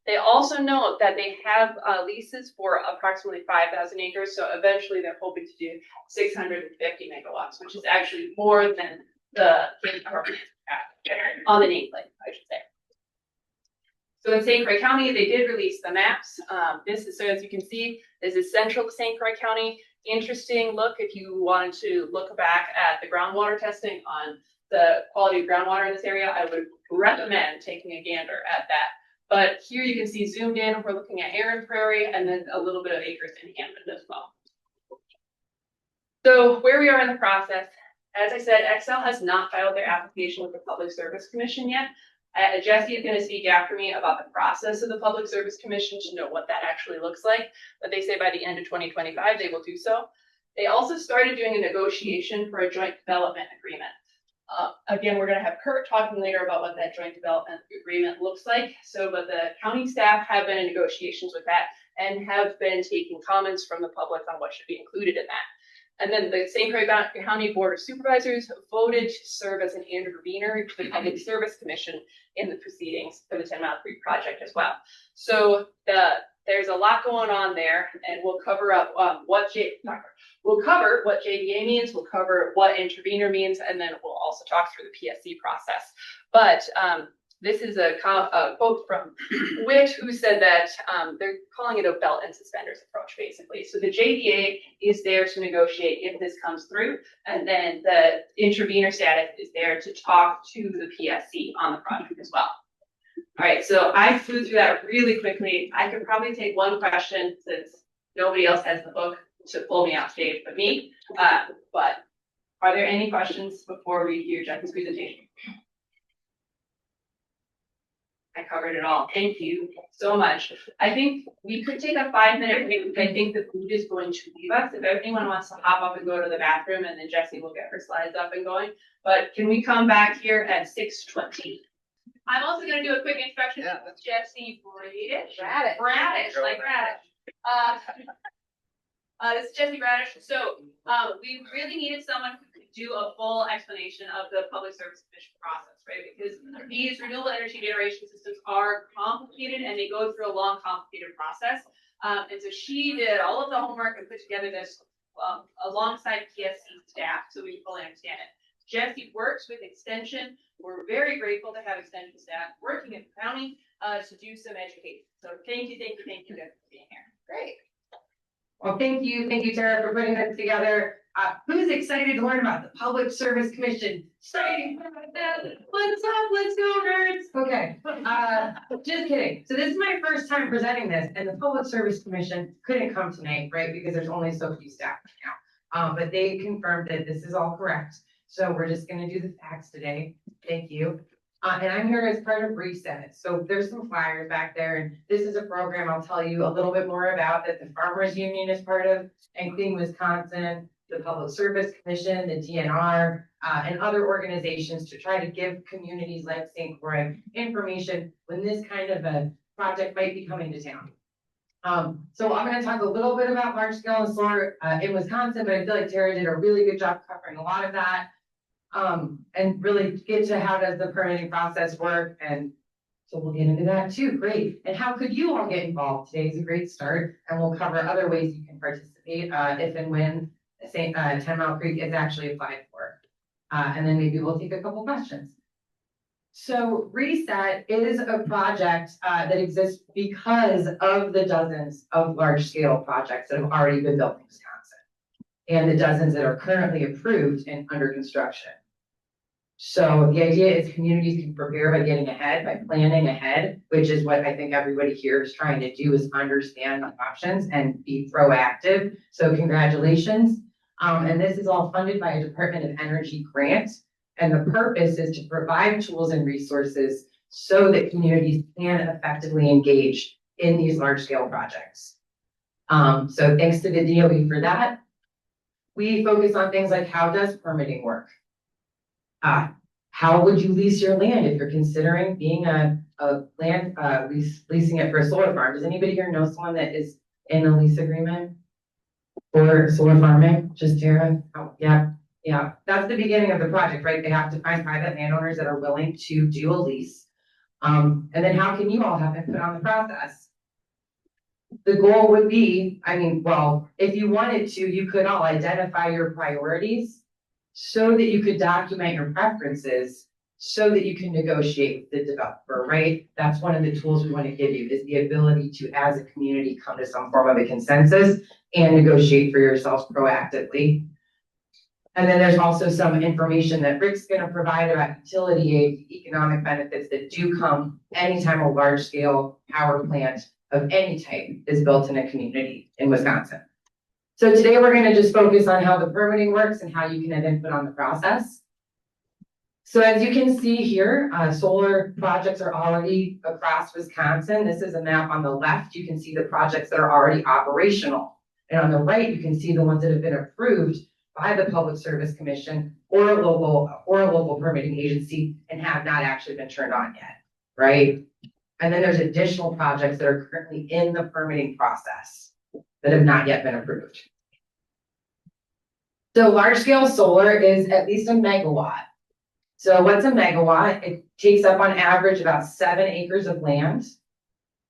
They also note that they have leases for approximately 5,000 acres. So eventually they're hoping to do 650 megawatts, which is actually more than the on the nameplate, I should say. So in St. Croix County, they did release the maps. This is, so as you can see, this is central St. Croix County. Interesting look if you wanted to look back at the groundwater testing on the quality of groundwater in this area. I would recommend taking a gander at that. But here you can see zoomed in, we're looking at Aaron Prairie and then a little bit of acres in Hammond as well. So where we are in the process, as I said, Xcel has not filed their application with the Public Service Commission yet. Jessy is going to speak after me about the process of the Public Service Commission to know what that actually looks like. But they say by the end of 2025, they will do so. They also started doing a negotiation for a joint development agreement. Again, we're going to have Kurt talking later about what that joint development agreement looks like. So, but the county staff have been in negotiations with that and have been taking comments from the public on what should be included in that. And then the St. Croix County Board of Supervisors voted to serve as an intervener to the Public Service Commission in the proceedings for the Tenmile Creek project as well. So there's a lot going on there, and we'll cover up we'll cover what JDA means, we'll cover what intervener means, and then we'll also talk through the PSC process. But this is a quote from Witt, who said that they're calling it a belt and suspenders approach, basically. So the JDA is there to negotiate if this comes through, and then the intervener status is there to talk to the PSC on the project as well. All right, so I flew through that really quickly. I could probably take one question since nobody else has the book to pull me off stage but me. But are there any questions before we hear Jess's presentation? I covered it all. Thank you so much. I think we could take a 5-minute break. Because I think the food is going to leave us. If anyone wants to hop up and go to the bathroom, and then Jessy will get her slides up and going. But can we come back here at 6:20? I'm also going to do a quick introduction with Jessy Bradish. Bradish, like radish. This is Jessy Bradish. So we really needed someone who could do a full explanation of the Public Service Commission process, right? Because these renewable energy generation systems are complicated and they go through a long, complicated process. And so she did all of the homework and put together this alongside PSC staff so we fully understand it. Jessy works with Extension. We're very grateful to have Extension staff working at the county to do some education. So thank you for being here. Great. Well, thank you, Tara, for putting this together. Who's excited to learn about the Public Service Commission? Exciting! What's up? Let's go, nerds! Okay, just kidding. So this is my first time presenting this, and the Public Service Commission couldn't come tonight, right? Because there's only so few staff right now. But they confirmed that this is all correct. So we're just gonna do the facts today. Thank you. And I'm here as part of Reset. So there's some flyers back there, and this is a program I'll tell you a little bit more about that the Farmers Union is part of, including Wisconsin, the Public Service Commission, the DNR, and other organizations to try to give communities like St. Croix information when this kind of a project might be coming to town. So I'm going to talk a little bit about large scale and solar in Wisconsin, but I feel like Tara did a really good job covering a lot of that. And really get to how does the permitting process work, and so we'll get into that too. Great. And how could you all get involved? Today is a great start, and we'll cover other ways you can participate if and when Tenmile Creek is actually applied for. And then maybe we'll take a couple questions. So Reset is a project that exists because of the dozens of large scale projects that have already been built in Wisconsin and the dozens that are currently approved and under construction. So the idea is communities can prepare by getting ahead, by planning ahead, which is what I think everybody here is trying to do, is understand the options and be proactive. So congratulations. And this is all funded by a Department of Energy grant. And the purpose is to provide tools and resources so that communities can effectively engage in these large scale projects. So thanks to the DOE for that. We focus on things like, how does permitting work? How would you lease your land if you're considering being a land leasing it for a solar farm? Does anybody here know someone that is in a lease agreement for solar farming? Just Tara? Oh, yeah. That's the beginning of the project, right? They have to find private landowners that are willing to do a lease. And then how can you all have input on the process? The goal would be, if you wanted to, you could all identify your priorities so that you could document your preferences so that you can negotiate with the developer, right? That's one of the tools we want to give you, is the ability to, as a community, come to some form of a consensus and negotiate for yourselves proactively. And then there's also some information that Rick's going to provide about utility aid, economic benefits that do come anytime a large scale power plant of any type is built in a community in Wisconsin. So today we're going to just focus on how the permitting works and how you can have input on the process. So as you can see here, solar projects are already across Wisconsin. This is a map on the left. You can see the projects that are already operational. And on the right, you can see the ones that have been approved by the Public Service Commission or a local permitting agency and have not actually been turned on yet, right? And then there's additional projects that are currently in the permitting process that have not yet been approved. So large scale solar is at least a megawatt. So what's a megawatt? It takes up on average about 7 acres of land,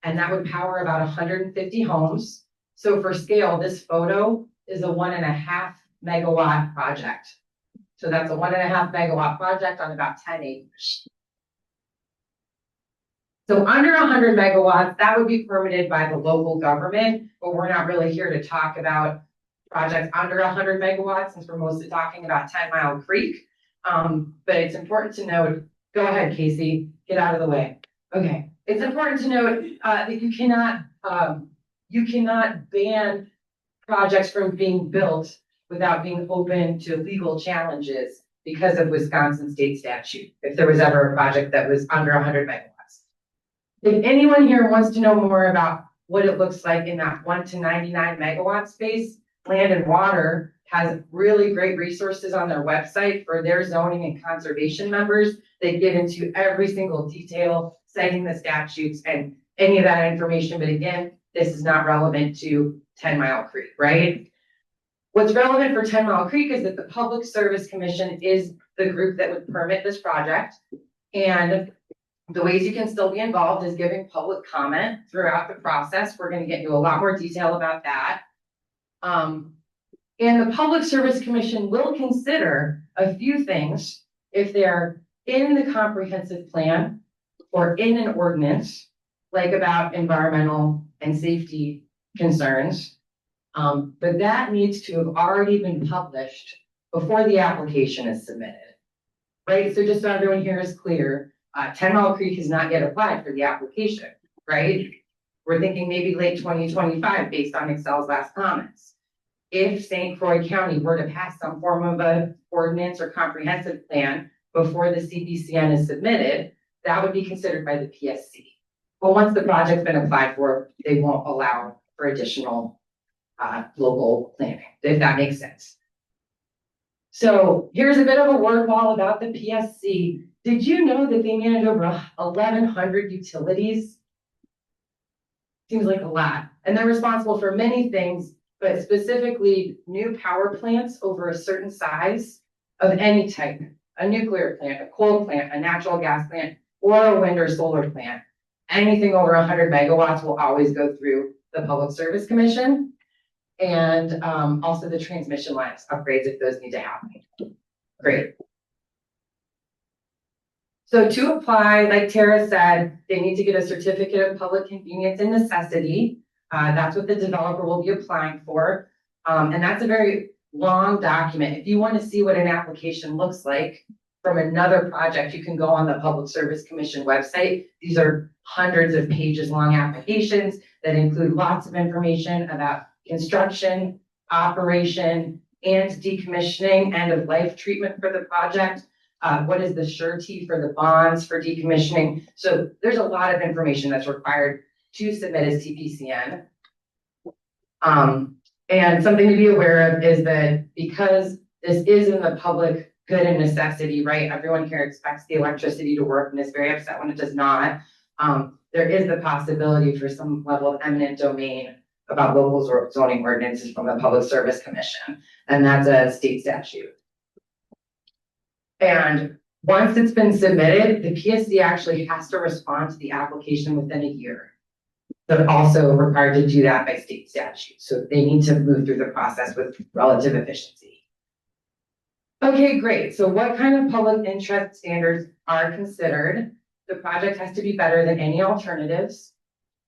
and that would power about 150 homes. So for scale, this photo is a 1.5 megawatt project. So that's a 1.5 megawatt project on about 10 acres. So under 100 megawatts, that would be permitted by the local government, but we're not really here to talk about projects under 100 megawatts since we're mostly talking about Tenmile Creek. But it's important to note, go ahead, Casey, get out of the way. Okay, it's important to note that you cannot ban projects from being built without being open to legal challenges because of Wisconsin state statute, if there was ever a project that was under 100 megawatts. If anyone here wants to know more about what it looks like in that 1 to 99 megawatt space, Land and Water has really great resources on their website for their zoning and conservation members. They get into every single detail, citing the statutes and any of that information. But again, this is not relevant to 10 Mile Creek, right? What's relevant for 10 Mile Creek is that the Public Service Commission is the group that would permit this project. And the ways you can still be involved is giving public comment throughout the process. We're going to get into a lot more detail about that. And the Public Service Commission will consider a few things if they're in the comprehensive plan or in an ordinance, like about environmental and safety concerns. But that needs to have already been published before the application is submitted, right? So just so everyone here is clear, 10 Mile Creek has not yet applied for the application, right? We're thinking maybe late 2025 based on Excel's last comments. If St. Croix County were to pass some form of an ordinance or comprehensive plan before the CPCN is submitted, that would be considered by the PSC. But once the project's been applied for, they won't allow for additional local planning, if that makes sense. So here's a bit of a word wall about the PSC. Did you know that they manage over 1,100 utilities? Seems like a lot. And they're responsible for many things, but specifically new power plants over a certain size of any type, a nuclear plant, a coal plant, a natural gas plant, or a wind or solar plant. Anything over 100 megawatts will always go through the Public Service Commission. And also the transmission lines upgrades if those need to happen. Great. So to apply, like Tara said, they need to get a certificate of public convenience and necessity. That's what the developer will be applying for. And that's a very long document. If you want to see what an application looks like from another project, you can go on the Public Service Commission website. These are hundreds of pages long applications that include lots of information about construction, operation, and decommissioning, end of life treatment for the project. What is the surety for the bonds for decommissioning? So there's a lot of information that's required to submit a CPCN. And something to be aware of is that because this is in the public good and necessity, right? Everyone here expects the electricity to work and is very upset when it does not. There is the possibility for some level of eminent domain about local zoning ordinances from the Public Service Commission, and that's a state statute. And once it's been submitted, the PSC actually has to respond to the application within a year. They're also required to do that by state statute, so they need to move through the process with relative efficiency. Okay, great. So what kind of public interest standards are considered? The project has to be better than any alternatives.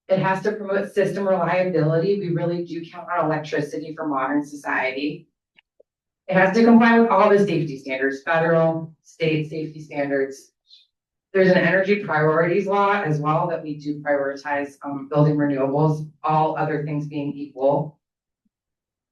It has to promote system reliability. We really do count on electricity for modern society. It has to comply with all the safety standards, federal, state safety standards. There's an energy priorities law as well that we do prioritize building renewables, all other things being equal.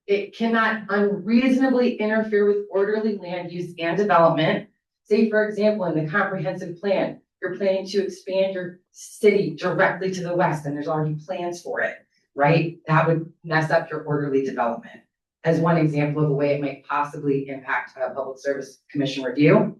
It cannot unreasonably interfere with orderly land use and development. Say, for example, in the comprehensive plan, you're planning to expand your city directly to the west and there's already plans for it, right? That would mess up your orderly development as one example of a way it might possibly impact a Public Service Commission review.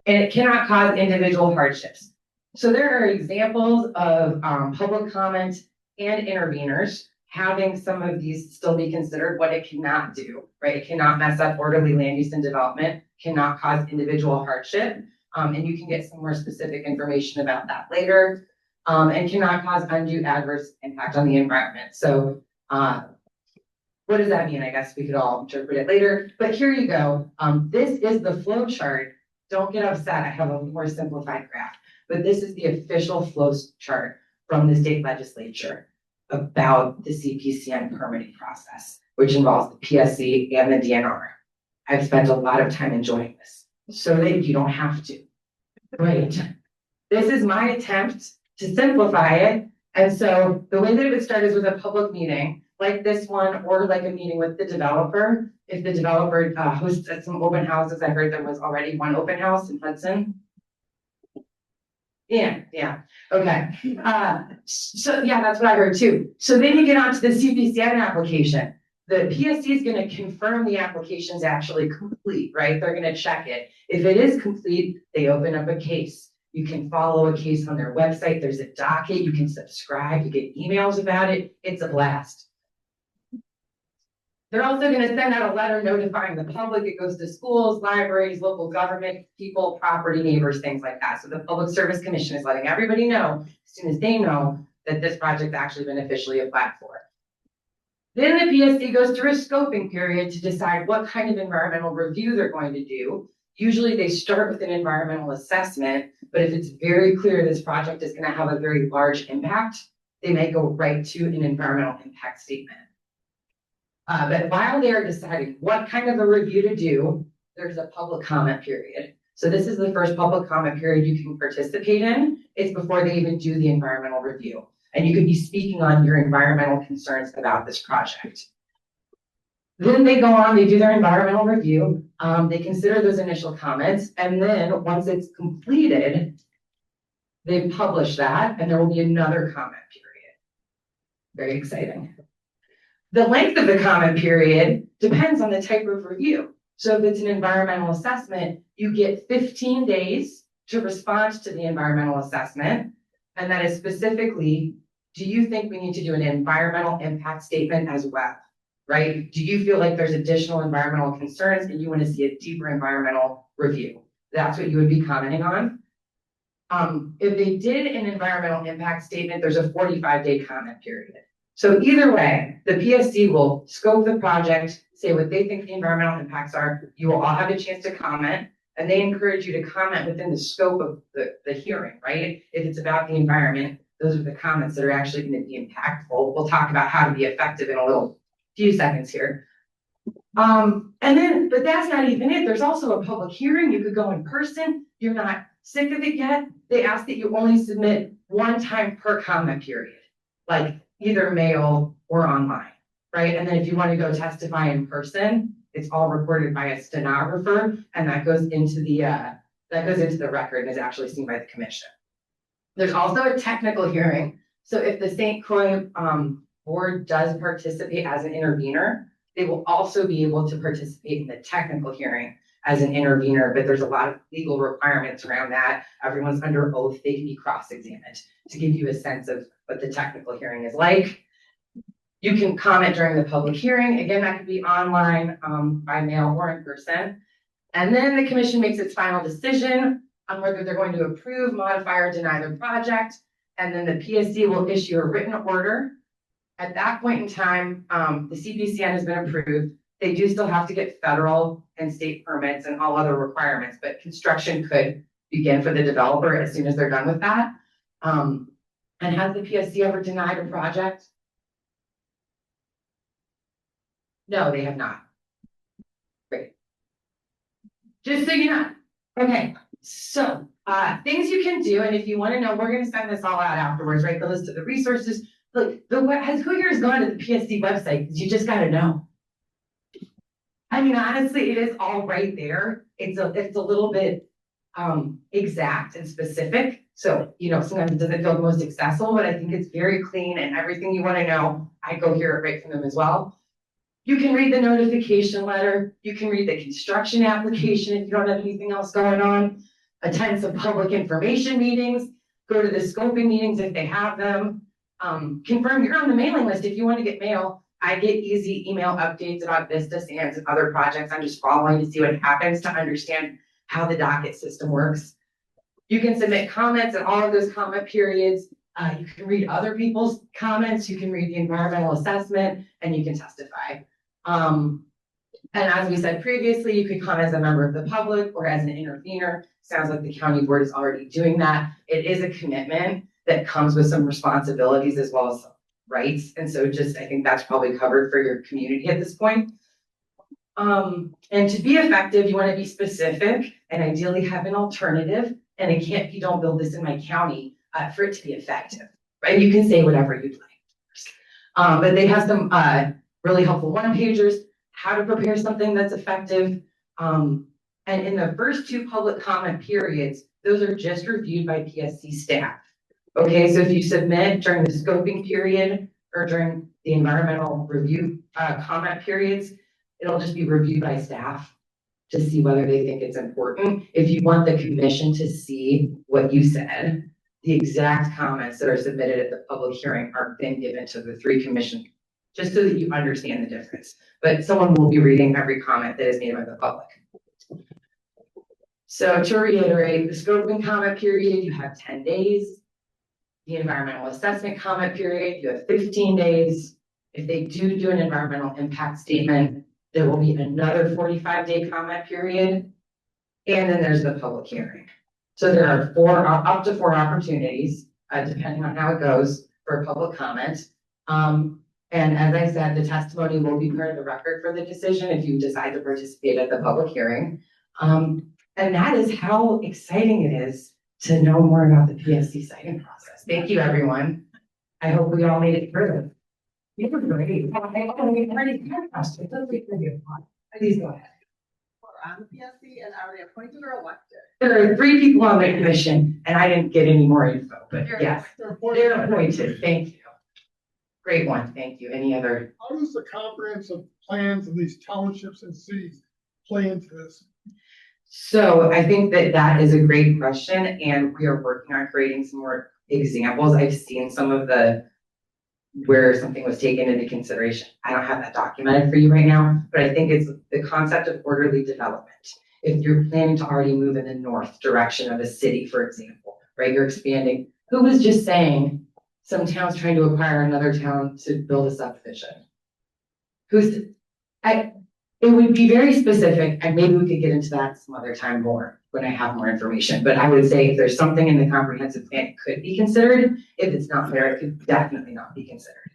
And it cannot cause individual hardships. So there are examples of public comment and interveners having some of these still be considered. What it cannot do, right? It cannot mess up orderly land use and development, cannot cause individual hardship. And you can get some more specific information about that later, and cannot cause undue adverse impact on the environment. So what does that mean? I guess we could all interpret it later, but here you go. This is the flow chart. Don't get upset, I have a more simplified graph, but this is the official flow chart from the state legislature about the CPCN permitting process, which involves the PSC and the DNR. I've spent a lot of time enjoying this so that you don't have to. Great. This is my attempt to simplify it. And so the way that it would start is with a public meeting like this one, or like a meeting with the developer. If the developer hosts some open houses, I heard there was already one open house in Hudson. Yeah, okay. So, yeah, that's what I heard too. So then you get onto the CPCN application. The PSC is gonna confirm the application's actually complete, right? They're gonna check it. If it is complete, they open up a case. You can follow a case on their website. There's a docket. You can subscribe. You get emails about it. It's a blast. They're also gonna send out a letter notifying the public. It goes to schools, libraries, local government, people, property, neighbors, things like that. So the Public Service Commission is letting everybody know, as soon as they know, that this project's actually been officially applied for. Then the PSC goes through a scoping period to decide what kind of environmental review they're going to do. Usually they start with an environmental assessment, but if it's very clear this project is gonna have a very large impact, they may go right to an environmental impact statement. But while they're deciding what kind of a review to do, there's a public comment period. So this is the first public comment period you can participate in. It's before they even do the environmental review. And you could be speaking on your environmental concerns about this project. Then they go on, they do their environmental review. They consider those initial comments. And then once it's completed, they publish that and there will be another comment period. Very exciting. The length of the comment period depends on the type of review. So if it's an environmental assessment, you get 15 days to respond to the environmental assessment. And that is specifically, do you think we need to do an environmental impact statement as well, right? Do you feel like there's additional environmental concerns and you want to see a deeper environmental review? That's what you would be commenting on. If they did an environmental impact statement, there's a 45-day comment period. So either way, the PSC will scope the project, say what they think the environmental impacts are. You will all have a chance to comment, and they encourage you to comment within the scope of the hearing, right? If it's about the environment, those are the comments that are actually going to be impactful. We'll talk about how to be effective in a few seconds here. But that's not even it. There's also a public hearing. You could go in person. You're not sick of it yet. They ask that you only submit one time per comment period, like either mail or online, right? And then if you want to go testify in person, it's all recorded by a stenographer, and that goes into the record and is actually seen by the commission. There's also a technical hearing. So if the St. Croix board does participate as an intervener, they will also be able to participate in the technical hearing as an intervener, but there's a lot of legal requirements around that. Everyone's under oath. They can be cross-examined to give you a sense of what the technical hearing is like. You can comment during the public hearing. Again, that could be online, by mail or in person. And then the commission makes its final decision on whether they're going to approve, modify, or deny the project. And then the PSC will issue a written order. At that point in time, the CPCN has been approved. They do still have to get federal and state permits and all other requirements, but construction could begin for the developer as soon as they're done with that. And has the PSC ever denied a project? No, they have not. Great. Just so you know. Okay, so things you can do, and if you want to know, we're going to send this all out afterwards, right? The list of the resources. Look, who here has gone to the PSC website? Because you just got to know. I mean, honestly, it is all right there. It's a little bit exact and specific. So, you know, sometimes it doesn't feel the most accessible, but I think it's very clean and everything you want to know, I go hear it right from them as well. You can read the notification letter. You can read the construction application if you don't have anything else going on. Attend some public information meetings. Go to the scoping meetings if they have them. Confirm you're on the mailing list if you want to get mail. I get easy email updates about Vista Sands and other projects. I'm just following to see what happens to understand how the docket system works. You can submit comments in all of those comment periods. You can read other people's comments. You can read the environmental assessment and you can testify. And as we said previously, you can come as a member of the public or as an intervener. Sounds like the county board is already doing that. It is a commitment that comes with some responsibilities as well as some rights. And so I think that's probably covered for your community at this point. And to be effective, you want to be specific and ideally have an alternative. And it can't be, don't build this in my county for it to be effective, right? You can say whatever you'd like. But they have some really helpful one-pagers, how to prepare something that's effective. And in the first two public comment periods, those are just reviewed by PSC staff. Okay, so if you submit during the scoping period or during the environmental review comment periods, it'll just be reviewed by staff to see whether they think it's important. If you want the commission to see what you said, the exact comments that are submitted at the public hearing are then given to the three commission, just so that you understand the difference. But someone will be reading every comment that is made by the public. So to reiterate, the scoping comment period, you have 10 days. The environmental assessment comment period, you have 15 days. If they do an environmental impact statement, there will be another 45-day comment period. And then there's the public hearing. So there are up to four opportunities, depending on how it goes, for public comment. And as I said, the testimony will be part of the record for the decision if you decide to participate at the public hearing. And that is how exciting it is to know more about the PSC siting process. Thank you, everyone. I hope we all made it through. You were great. Please go ahead. On the PSC, and are they appointed or elected? There are three people on the commission, and I didn't get any more info, but yes, they're appointed. Thank you. Great one. Thank you. Any other? How does the comprehensive plans of these townships and cities play into this? So I think that is a great question, and we are working on creating some more examples. I've seen some of where something was taken into consideration. I don't have that documented for you right now, but I think it's the concept of orderly development. If you're planning to already move in the north direction of a city, for example, right, you're expanding. Who was just saying some town's trying to acquire another town to build a subdivision? It would be very specific, and maybe we could get into that some other time more when I have more information. But I would say if there's something in the comprehensive plan, it could be considered. If it's not there, it could definitely not be considered.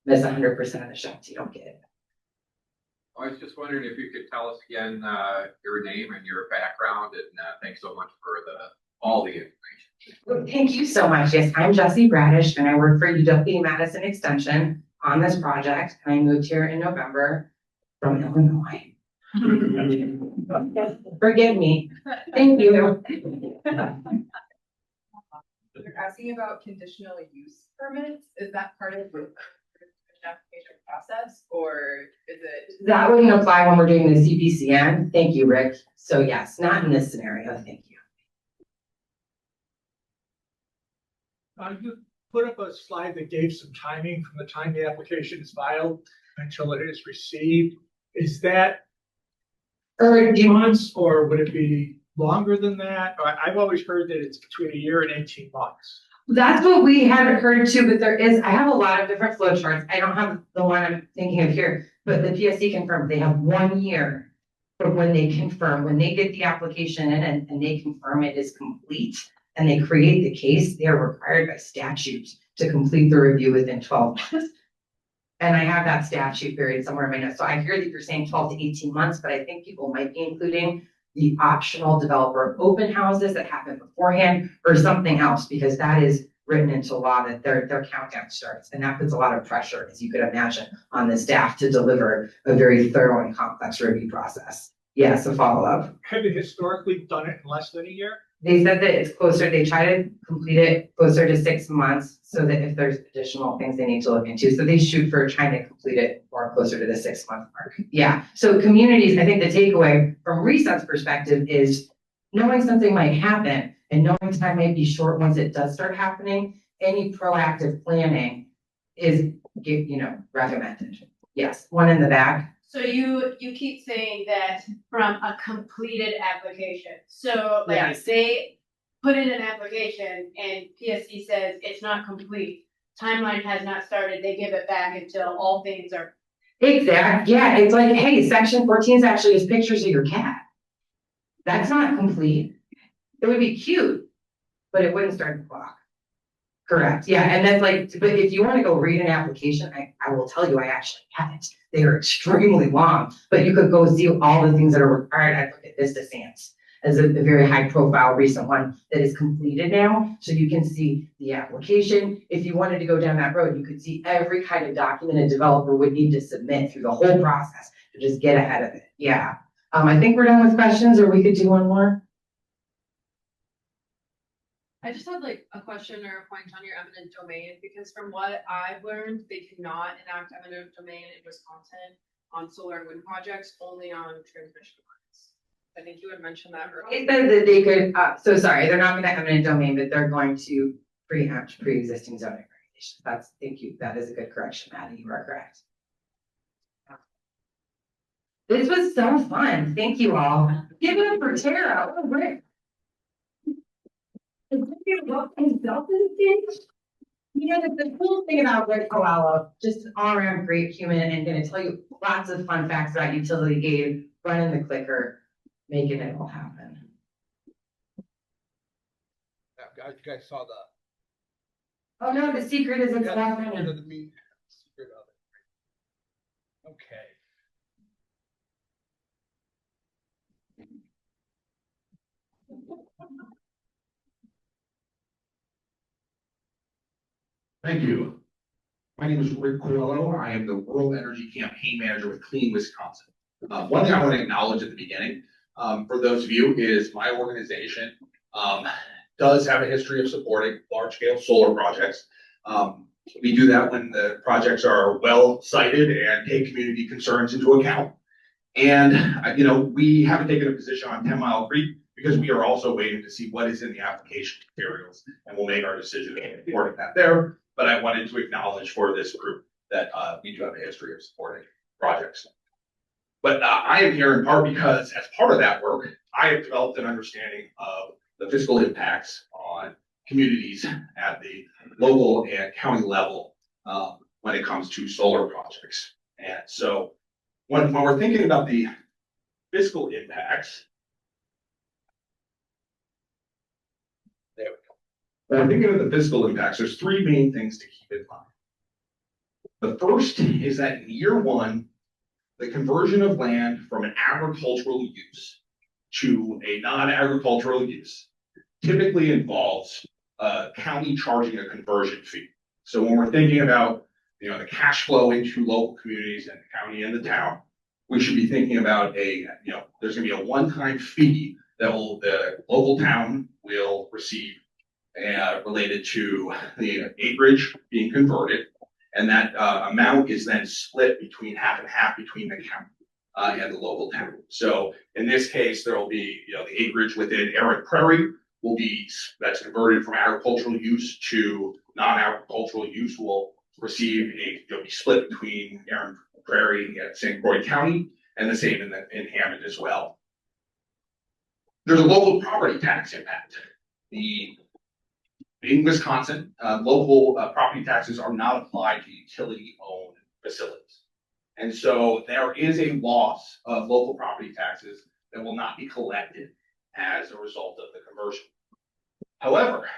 That's 100% of the shots you don't get it. I was just wondering if you could tell us again your name and your background, and thanks so much for all the information. Well, thank you so much. Yes, I'm Jessy Bradish, and I work for UW-Madison Extension on this project. And I moved here in November from Illinois. Forgive me. Thank you. You're asking about conditional use permits. Is that part of the application process, or is it? That wouldn't apply when we're doing the CPCN. Thank you, Rick. So yes, not in this scenario. Thank you. You put up a slide that gave some timing from the time the application is filed until it is received. Is that 2 months, or would it be longer than that? I've always heard that it's between 1 year and 18 months. That's what we had heard too, but I have a lot of different flow charts. I don't have the one I'm thinking of here, but the PSC confirmed they have 1 year from when they confirm, when they get the application in and they confirm it is complete and they create the case, they are required by statute to complete the review within 12 months. And I have that statute buried somewhere in my notes. So I hear that you're saying 12 to 18 months, but I think people might be including the optional developer open houses that happen beforehand or something else, because that is written into law that their countdown starts. And that puts a lot of pressure, as you could imagine, on the staff to deliver a very thorough and complex review process. Yes, a follow-up. Have they historically done it in less than 1 year? They said that it's closer, they try to complete it closer to 6 months so that if there's additional things they need to look into. So they shoot for trying to complete it more closer to the 6 month mark. Yeah. So communities, I think the takeaway from Reset's perspective is knowing something might happen and knowing time may be short once it does start happening. Any proactive planning is, recommended. Yes. One in the back. So you keep saying that from a completed application. So like Yes. if they put in an application and PSC says it's not complete, timeline has not started, they give it back until all things are. Exactly. Yeah. It's like, hey, section 14 is actually just pictures of your cat. That's not complete. It would be cute, but it wouldn't start the clock. Correct. Yeah. And that's like, but if you want to go read an application, I will tell you, I actually have it. They are extremely long, but you could go see all the things that are required. I look at this DeSantis as a very high profile recent one that is completed now. So you can see the application. If you wanted to go down that road, you could see every kind of document a developer would need to submit through the whole process to just get ahead of it. Yeah. I think we're done with questions, or we could do one more. I just had like a question or a point on your eminent domain, because from what I've learned, they cannot enact eminent domain in Wisconsin on solar and wind projects, only on transmission lines. I think you had mentioned that It earlier. says that they could, so sorry, they're not gonna eminent domain, but they're going to preempt pre-existing zoning regulations. Thank you. That is a good correction, Maddie. You are correct. This was so fun. Thank you all. Give it up for Tara. Oh, Rick. You know, the cool thing about Rick Coelho, just all around great human and gonna tell you lots of fun facts about utility aid, running the clicker, making it all happen. Guys, you guys saw the. Oh no, the secret is it's Yeah, happening. secret of it. Okay. Thank you. My name is Rick Coelho. I am the Rural Energy Campaign Manager with Clean Wisconsin. One thing I want to acknowledge at the beginning, for those of you, is my organization does have a history of supporting large-scale solar projects. We do that when the projects are well cited and take community concerns into account. And, you know, we haven't taken a position on Tenmile Creek because we are also waiting to see what is in the application materials, and we'll make our decision according to that there. But I wanted to acknowledge for this group that we do have a history of supporting projects. But I am here in part because as part of that work, I have developed an understanding of the fiscal impacts on communities at the local and county level when it comes to solar projects. And so when we're thinking about the fiscal impacts, there we go. When we're thinking of the fiscal impacts, there's three main things to keep in mind. The first is that in year one, the conversion of land from an agricultural use to a non-agricultural use typically involves county charging a conversion fee. So when we're thinking about, you know, the cash flow into local communities and the county and the town, we should be thinking about there's gonna be a one-time fee that the local town will receive related to the acreage being converted. And that amount is then split between half and half between the county and the local town. So in this case, there will be, the acreage within Arid Prairie that's converted from agricultural use to non-agricultural use will receive be split between Arid Prairie and St. Croix County, and the same in Hammond as well. There's a local property tax impact. In Wisconsin, local property taxes are not applied to utility-owned facilities. And so there is a loss of local property taxes that will not be collected as a result of the conversion. However,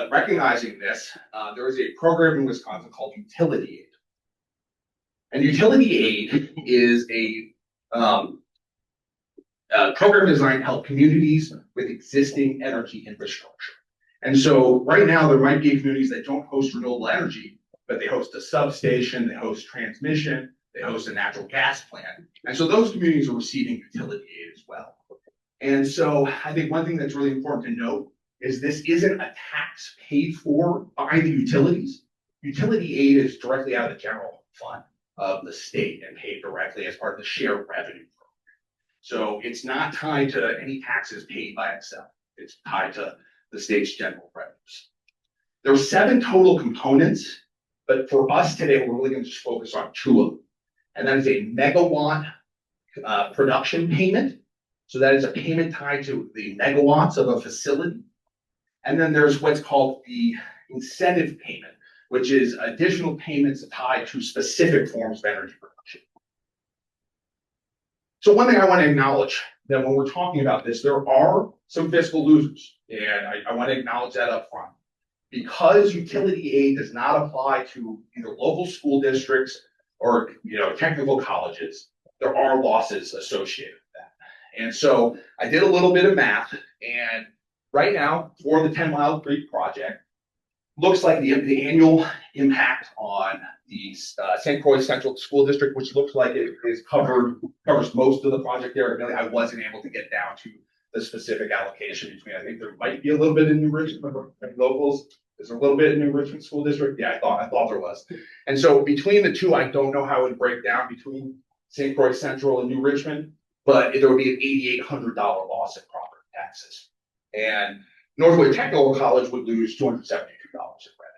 recognizing this, there is a program in Wisconsin called utility aid. And utility aid is a program designed to help communities with existing energy infrastructure. And so right now there might be communities that don't host renewable energy, but they host a substation, they host transmission, they host a natural gas plant. And so those communities are receiving utility aid as well. And so I think one thing that's really important to note is this isn't a tax paid for by the utilities. Utility aid is directly out of the general fund of the state and paid directly as part of the shared revenue program. So it's not tied to any taxes paid by itself. It's tied to the state's general revenues. There are 7 total components, but for us today, we're really going to just focus on 2 of them. And that is a megawatt production payment. So that is a payment tied to the megawatts of a facility. And then there's what's called the incentive payment, which is additional payments tied to specific forms of energy production. So one thing I want to acknowledge that when we're talking about this, there are some fiscal losers, and I want to acknowledge that up front. Because utility aid does not apply to either local school districts or technical colleges, there are losses associated with that. And so I did a little bit of math, and right now for the Tenmile Creek project, looks like the annual impact on the St. Croix Central School District, which looks like it is covers most of the project there. Really, I wasn't able to get down to the specific allocation between, I think there might be a little bit in New Richmond, locals. Is there a little bit in New Richmond School District? Yeah, I thought there was. And so between the two, I don't know how it would break down between St. Croix Central and New Richmond, but there would be an $8,800 loss in property taxes. And Northwood Technical College would lose $272 in revenue.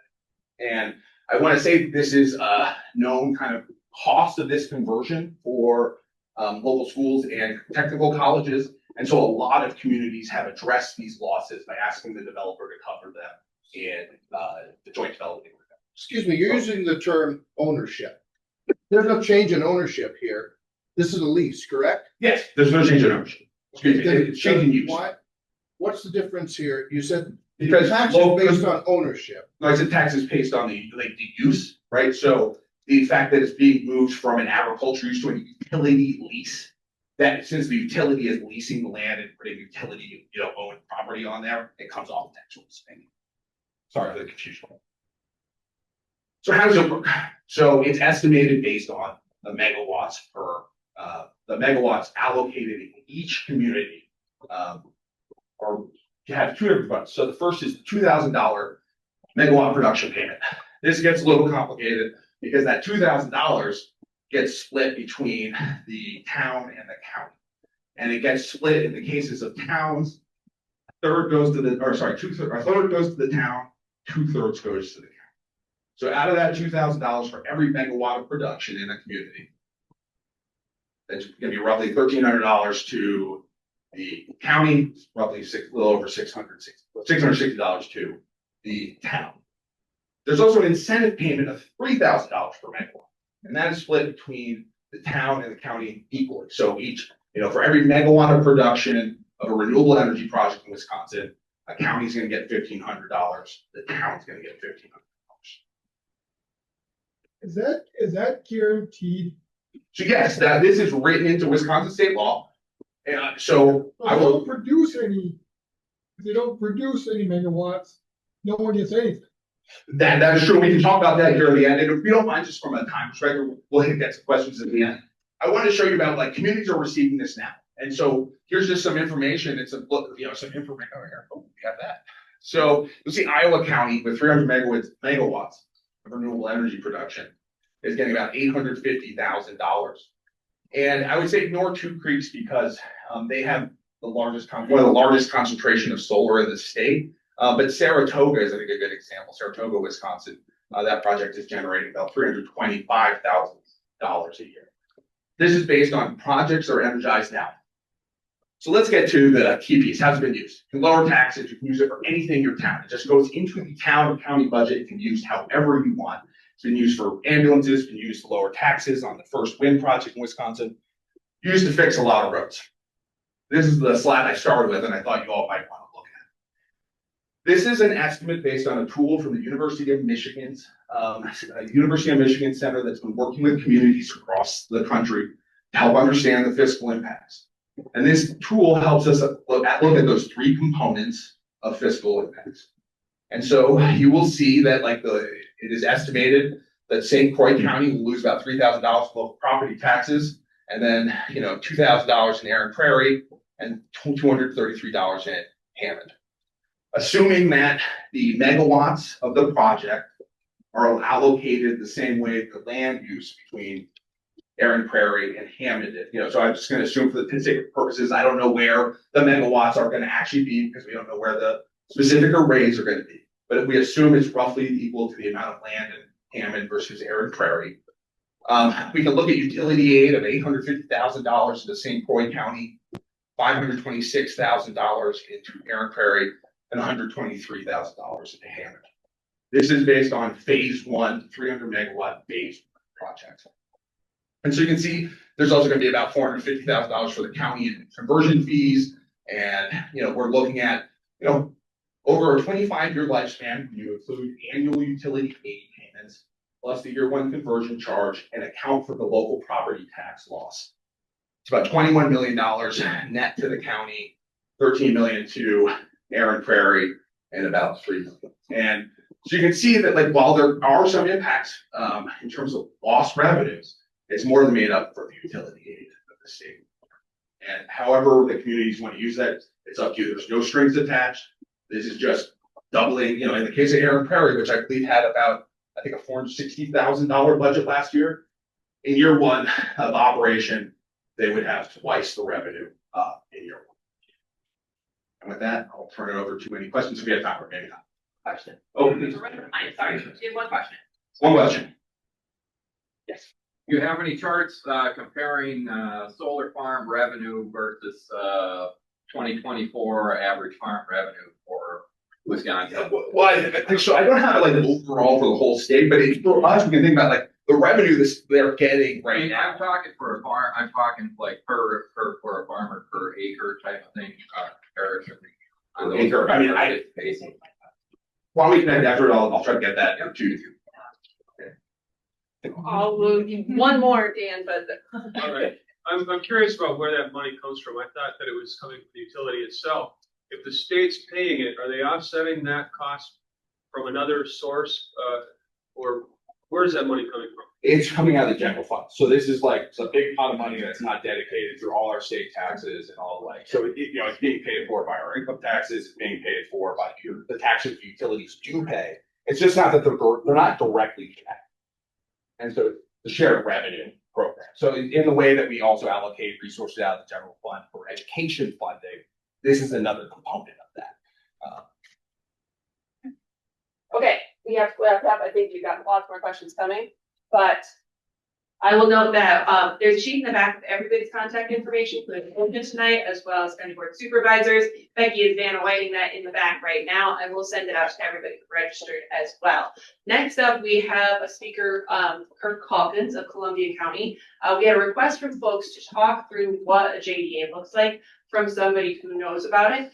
And I want to say this is a known kind of cost of this conversion for local schools and technical colleges. And so a lot of communities have addressed these losses by asking the developer to cover them in the joint development agreement. Excuse me, you're using the term ownership. There's no change in ownership here. This is a lease, correct? Yes, there's no change in ownership. Excuse me, it's changing use. What's the difference here? You said Because tax is based on ownership. No, I said tax is based on the use, right? So the fact that it's being moved from an agriculture use to a utility lease, that since the utility is leasing the land and putting utility, owned property on there, it comes off the tax rules. Sorry for the confusion. So how does it work? So it's estimated based on the megawatts per, the megawatts allocated in each community, or you have two different funds. So the first is the $2,000 megawatt production payment. This gets a little complicated because that $2,000 gets split between the town and the county. And it gets split in the cases of towns, a third goes to the town, 2/3 goes to the county. So out of that $2,000 for every megawatt of production in a community, that's gonna be roughly $1,300 to the county, roughly a little over $660 to the town. There's also an incentive payment of $3,000 per megawatt, and that is split between the town and the county equally. So each, for every megawatt of production of a renewable energy project in Wisconsin, a county's gonna get $1,500, the town's gonna get $1,500. Is that guaranteed? So yes, this is written into Wisconsin state law. And so If they don't produce any megawatts, no one gets anything. that is true. We can talk about that here at the end. And if we don't mind, just from a time perspective, we'll get some questions at the end. I want to show you about communities are receiving this now. And so here's just some information. It's some information over here. Oh, we got that. So you'll see Iowa County with 300 megawatts of renewable energy production is getting about $850,000. And I would say ignore Two Creeks because they have one of the largest concentration of solar in the state. But Saratoga is, I think, a good example. Saratoga, Wisconsin, that project is generating about $325,000 a year. This is based on projects that are energized now. So let's get to the key piece. How's it been used? You can lower taxes. You can use it for anything in your town. It just goes into the town or county budget. It can be used however you want. It's been used for ambulances, been used to lower taxes on the first wind project in Wisconsin, used to fix a lot of roads. This is the slide I started with, and I thought you all might want to look at. This is an estimate based on a tool from the University of Michigan's Center that's been working with communities across the country to help understand the fiscal impacts. And this tool helps us look at those three components of fiscal impacts. And so you will see that it is estimated that St. Croix County will lose about $3,000 local property taxes, and then $2,000 in Aaron Prairie and $233 in Hammond. Assuming that the megawatts of the project are allocated the same way the land use between Aaron Prairie and Hammond is. So I'm just going to assume for the sake of purposes, I don't know where the megawatts are going to actually be because we don't know where the specific arrays are going to be. But if we assume it's roughly equal to the amount of land in Hammond versus Aaron Prairie, we can look at utility aid of $850,000 into St. Croix County, $526,000 into Aaron Prairie, and $123,000 into Hammond. This is based on phase one, 300 megawatt phase project. And so you can see there's also going to be about $450,000 for the county in conversion fees. And, we're looking at, over a 25-year lifespan, you include annual utility aid payments, plus the year one conversion charge and account for the local property tax loss. It's about $21 million net to the county, $13 million to Aaron Prairie, and about $3 million. And so you can see that while there are some impacts in terms of lost revenues, it's more than made up for the utility aid of the state. And however the communities want to use that, it's up to you. There's no strings attached. This is just doubling, in the case of Aaron Prairie, which I believe had about, I think, a $460,000 budget last year. In year one of operation, they would have twice the revenue in year one. And with that, I'll turn it over to any questions if we have time, or maybe not. Question. Oh, please. Sorry, you have one question. One question. Yes. Do you have any charts comparing solar farm revenue versus 2024 average farm revenue for Wisconsin? Well, I think so. I don't have like overall for the whole state, but for us, we can think about like the revenue they're getting right now. I'm talking for a farm. I'm talking like per for a farmer per acre type of thing. Comparison. Per acre. I mean, why don't we connect after? I'll try to get that to you. I'll move you one more, Dan, but. All right. I'm curious about where that money comes from. I thought that it was coming from the utility itself. If the state's paying it, are they offsetting that cost from another source? Or where is that money coming from? It's coming out of the general fund. So this is like, it's a big pot of money that's not dedicated through all our state taxes and all so it's being paid for by our income taxes, it's being paid for by the taxes utilities do pay. It's just not that they're not directly connected. And so the shared revenue program. So in the way that we also allocate resources out of the general fund for education funding, this is another component of that. Okay, we have to wrap up. I think you've got lots more questions coming, but I will note that there's a sheet in the back of everybody's contact information, including Calkins tonight, as well as county board supervisors. Becky is whiting that in the back right now. I will send it out to everybody who registered as well. Next up, we have a speaker, Kurt Calkins of Columbia County. We had a request from folks to talk through what a JDA looks like from somebody who knows about it.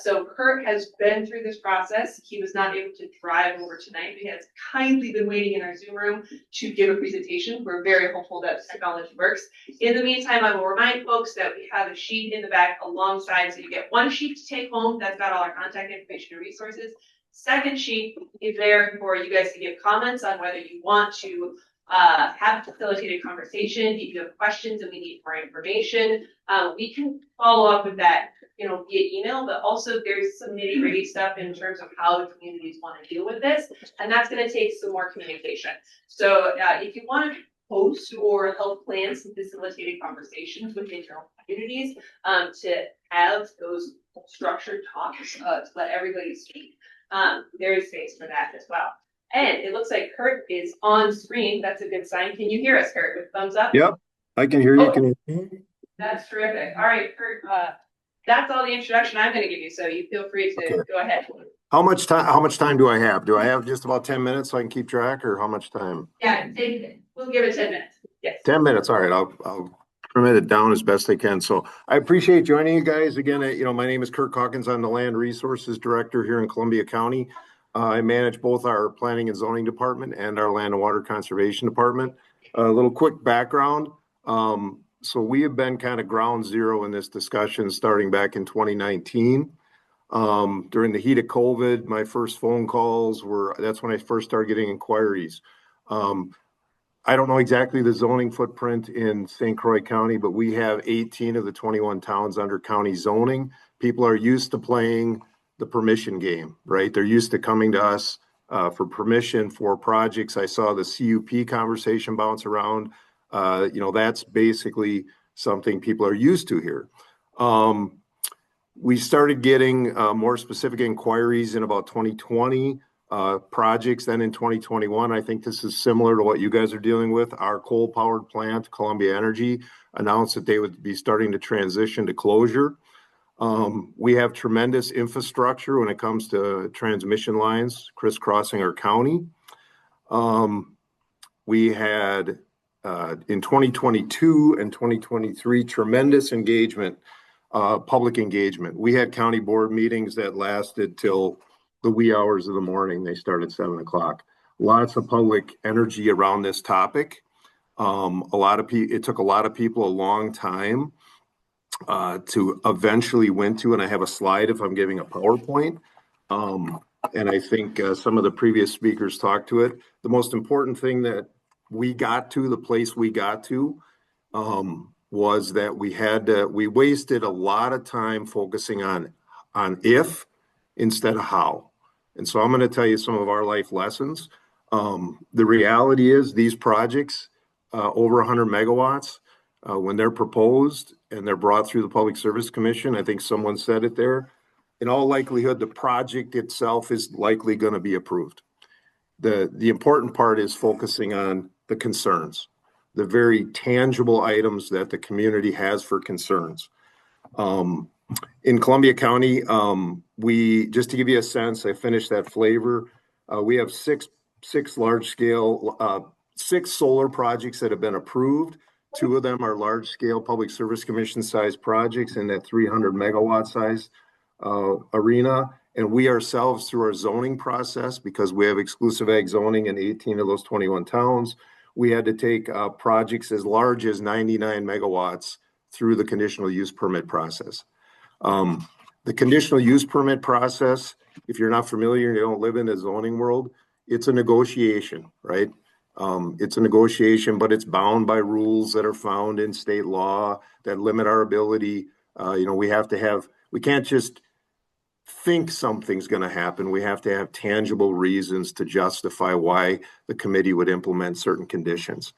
So Kurt has been through this process. He was not able to drive over tonight, but he has kindly been waiting in our Zoom room to give a presentation. We're very hopeful that technology works. In the meantime, I will remind folks that we have a sheet in the back alongside, so you get one sheet to take home. That's got all our contact information and resources. Second sheet is there for you guys to give comments on whether you want to have a facilitated conversation. If you have questions and we need more information, we can follow up with that, via email, but also there's some nitty gritty stuff in terms of how the communities want to deal with this. And that's going to take some more communication. So if you want to host or help plan some facilitated conversations within your own communities, to have those structured talks, to let everybody speak, there is space for that as well. And it looks like Kurt is on screen. That's a good sign. Can you hear us, Kurt, with thumbs up? Yep, I can hear you. Oh, Can you hear me? that's terrific. All right, Kurt, that's all the introduction I'm going to give you. So you feel free to go ahead. How much time do I have? Do I have just about 10 minutes so I can keep track, or how much time? Yeah, we'll give it 10 minutes. Yes. 10 minutes. All right. I'll trim it down as best I can. So I appreciate joining you guys again. My name is Kurt Calkins. I'm the Land Resources Director here in Columbia County. I manage both our Planning and Zoning Department and our Land and Water Conservation Department. A little quick background. So we have been kind of ground zero in this discussion starting back in 2019. During the heat of COVID, my first phone calls that's when I first started getting inquiries. I don't know exactly the zoning footprint in St. Croix County, but we have 18 of the 21 towns under county zoning. People are used to playing the permission game, right? They're used to coming to us for permission for projects. I saw the CUP conversation bounce around. That's basically something people are used to here. We started getting more specific inquiries in about 2020 projects. Then in 2021, I think this is similar to what you guys are dealing with. Our coal-powered plant, Columbia Energy, announced that they would be starting to transition to closure. We have tremendous infrastructure when it comes to transmission lines crisscrossing our county. We had in 2022 and 2023 tremendous engagement, public engagement. We had county board meetings that lasted till the wee hours of the morning. They started at 7 o'clock. Lots of public energy around this topic. It took a lot of people a long time to eventually win to, and I have a slide if I'm giving a PowerPoint. And I think some of the previous speakers talked to it. The most important thing that we got to, the place we got to, was that we wasted a lot of time focusing on if instead of how. And so I'm going to tell you some of our life lessons. The reality is these projects, over 100 megawatts, when they're proposed and they're brought through the Public Service Commission, I think someone said it there, in all likelihood, the project itself is likely going to be approved. The important part is focusing on the concerns, the very tangible items that the community has for concerns. In Columbia County, just to give you a sense, I finished that flavor. We have six large scale, 6 solar projects that have been approved. 2 of them are large scale Public Service Commission size projects in that 300 megawatt size arena. And we ourselves, through our zoning process, because we have exclusive ag zoning in 18 of those 21 towns, we had to take projects as large as 99 megawatts through the conditional use permit process. The conditional use permit process, if you're not familiar, you don't live in the zoning world, it's a negotiation, right? It's a negotiation, but it's bound by rules that are found in state law that limit our ability. We can't just think something's going to happen. We have to have tangible reasons to justify why the committee would implement certain conditions.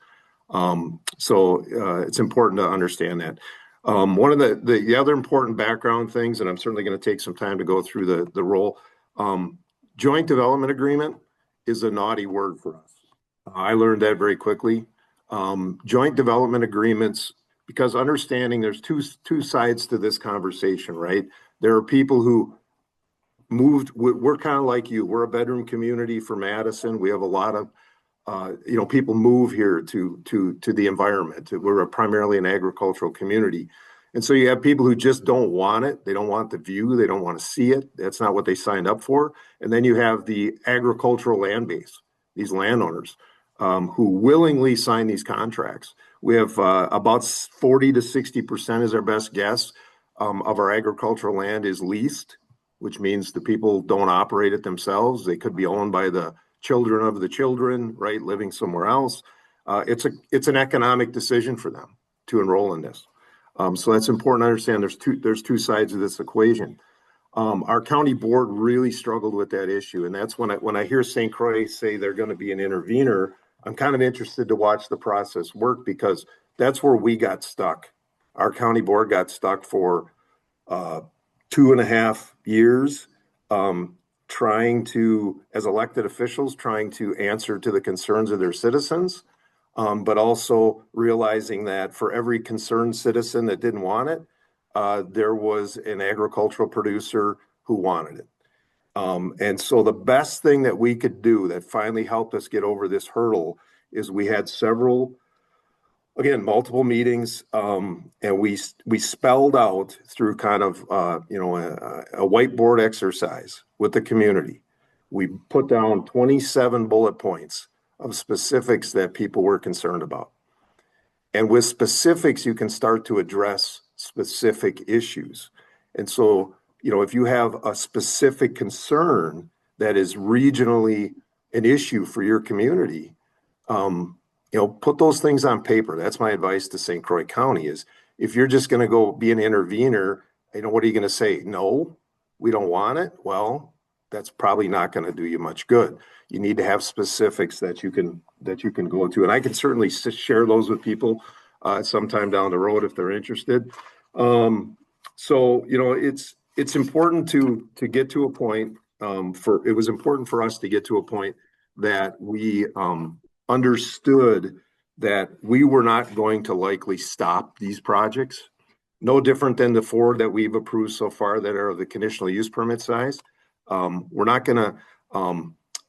So it's important to understand that. One of the other important background things, and I'm certainly going to take some time to go through the role, joint development agreement is a naughty word for us. I learned that very quickly. Joint development agreements, because understanding there's two sides to this conversation, right? There are people who moved, we're kind of like you. We're a bedroom community for Madison. We have a lot of, people move here to the environment. We're primarily an agricultural community. And so you have people who just don't want it. They don't want the view. They don't want to see it. That's not what they signed up for. And then you have the agricultural land base, these landowners who willingly sign these contracts. We have about 40 to 60% is our best guess of our agricultural land is leased, which means the people don't operate it themselves. They could be owned by the children of the children, right, living somewhere else. It's an economic decision for them to enroll in this. So that's important to understand. There's two sides of this equation. Our county board really struggled with that issue, and that's when I hear St. Croix say they're going to be an intervener, I'm kind of interested to watch the process work, because that's where we got stuck. Our county board got stuck for 2.5 years, trying to, as elected officials, trying to answer to the concerns of their citizens, but also realizing that for every concerned citizen that didn't want it, there was an agricultural producer who wanted it. And so the best thing that we could do that finally helped us get over this hurdle is we had multiple meetings, and we spelled out through kind of, a whiteboard exercise with the community. We put down 27 bullet points of specifics that people were concerned about. And with specifics, you can start to address specific issues. And so, if you have a specific concern that is regionally an issue for your community, put those things on paper. That's my advice to St. Croix County is, if you're just going to go be an intervener, what are you going to say? No, we don't want it. Well, that's probably not going to do you much good. You need to have specifics that you can go to. And I can certainly share those with people sometime down the road if they're interested. It's important to get to a point it was important for us to get to a point that we understood that we were not going to likely stop these projects. No different than the 4 that we've approved so far that are of the conditional use permit size. We're not going to,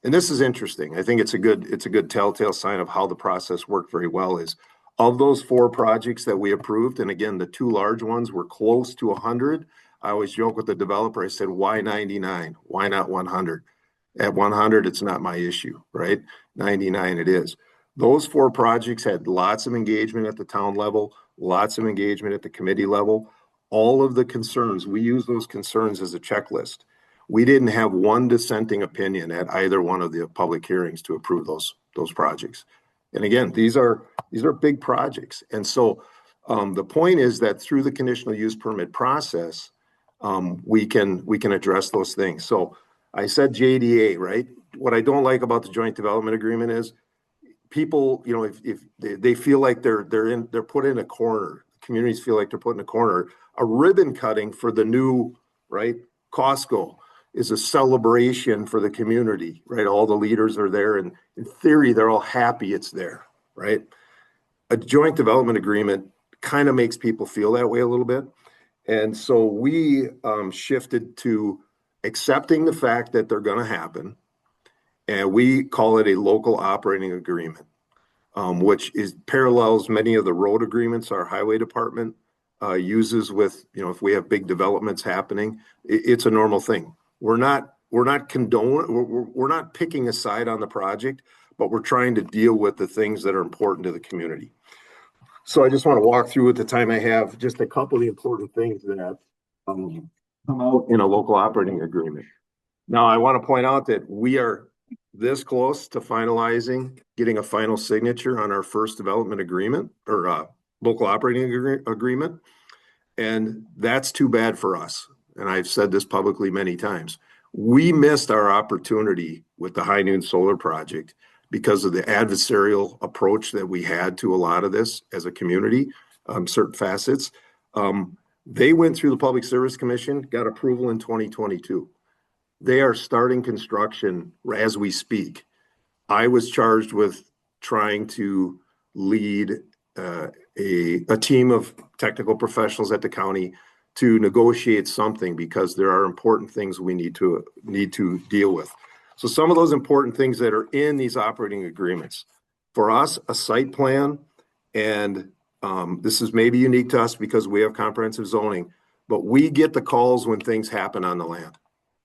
and this is interesting. I think it's a good telltale sign of how the process worked very well is, of those 4 projects that we approved, and again, the 2 large ones were close to 100. I always joke with the developer. I said, why 99? Why not 100? At 100, it's not my issue, right? 99 it is. Those 4 projects had lots of engagement at the town level, lots of engagement at the committee level. All of the concerns, we use those concerns as a checklist. We didn't have one dissenting opinion at either one of the public hearings to approve those projects. And again, these are big projects. And so The point is that through the conditional use permit process, we can address those things. So I said JDA, right? What I don't like about the joint development agreement is people, you know, if they feel like they're put in a corner, communities feel like they're put in a corner. A ribbon cutting for the new, right, Costco is a celebration for the community, right? All the leaders are there, and in theory, they're all happy it's there, right? A joint development agreement kind of makes people feel that way a little bit. And so we shifted to accepting the fact that they're going to happen. And we call it a local operating agreement, which parallels many of the road agreements our highway department uses with, you know, if we have big developments happening, it's a normal thing. We're not picking a side on the project, but we're trying to deal with the things that are important to the community. So I just want to walk through at the time I have just a couple of the important things that come out in a local operating agreement. Now, I want to point out that we are this close to finalizing, getting a final signature on our first development agreement or local operating agreement. And that's too bad for us. And I've said this publicly many times. We missed our opportunity with the High Noon Solar project because of the adversarial approach that we had to a lot of this as a community, certain facets. They went through the Public Service Commission, got approval in 2022. They are starting construction as we speak. I was charged with trying to lead a team of technical professionals at the county to negotiate something because there are important things we need to deal with. So some of those important things that are in these operating agreements, for us, a site plan, and this is maybe unique to us because we have comprehensive zoning, but we get the calls when things happen on the land.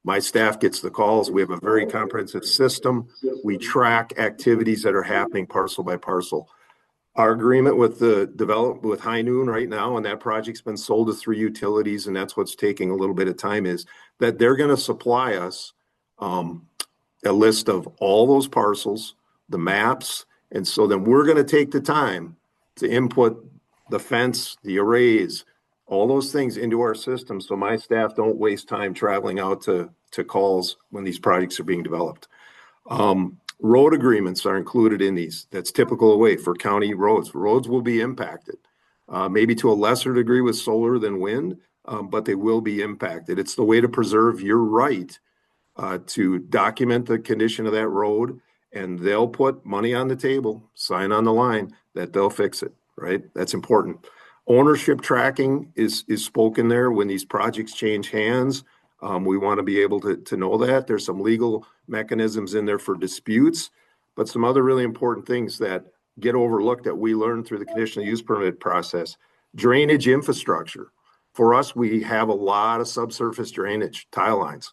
My staff gets the calls. We have a very comprehensive system. We track activities that are happening parcel by parcel. Our agreement with with High Noon right now, and that project's been sold to 3 utilities, and that's what's taking a little bit of time, is that they're going to supply us a list of all those parcels, the maps, and so then we're going to take the time to input the fence, the arrays, all those things into our system so my staff don't waste time traveling out to calls when these projects are being developed. Road agreements are included in these. That's typical way for county roads. Roads will be impacted, maybe to a lesser degree with solar than wind, but they will be impacted. It's the way to preserve your right to document the condition of that road, and they'll put money on the table, sign on the line that they'll fix it, right? That's important. Ownership tracking is spoken there when these projects change hands. We want to be able to know that. There's some legal mechanisms in there for disputes, but some other really important things that get overlooked that we learned through the conditional use permit process. Drainage infrastructure. For us, we have a lot of subsurface drainage tile lines.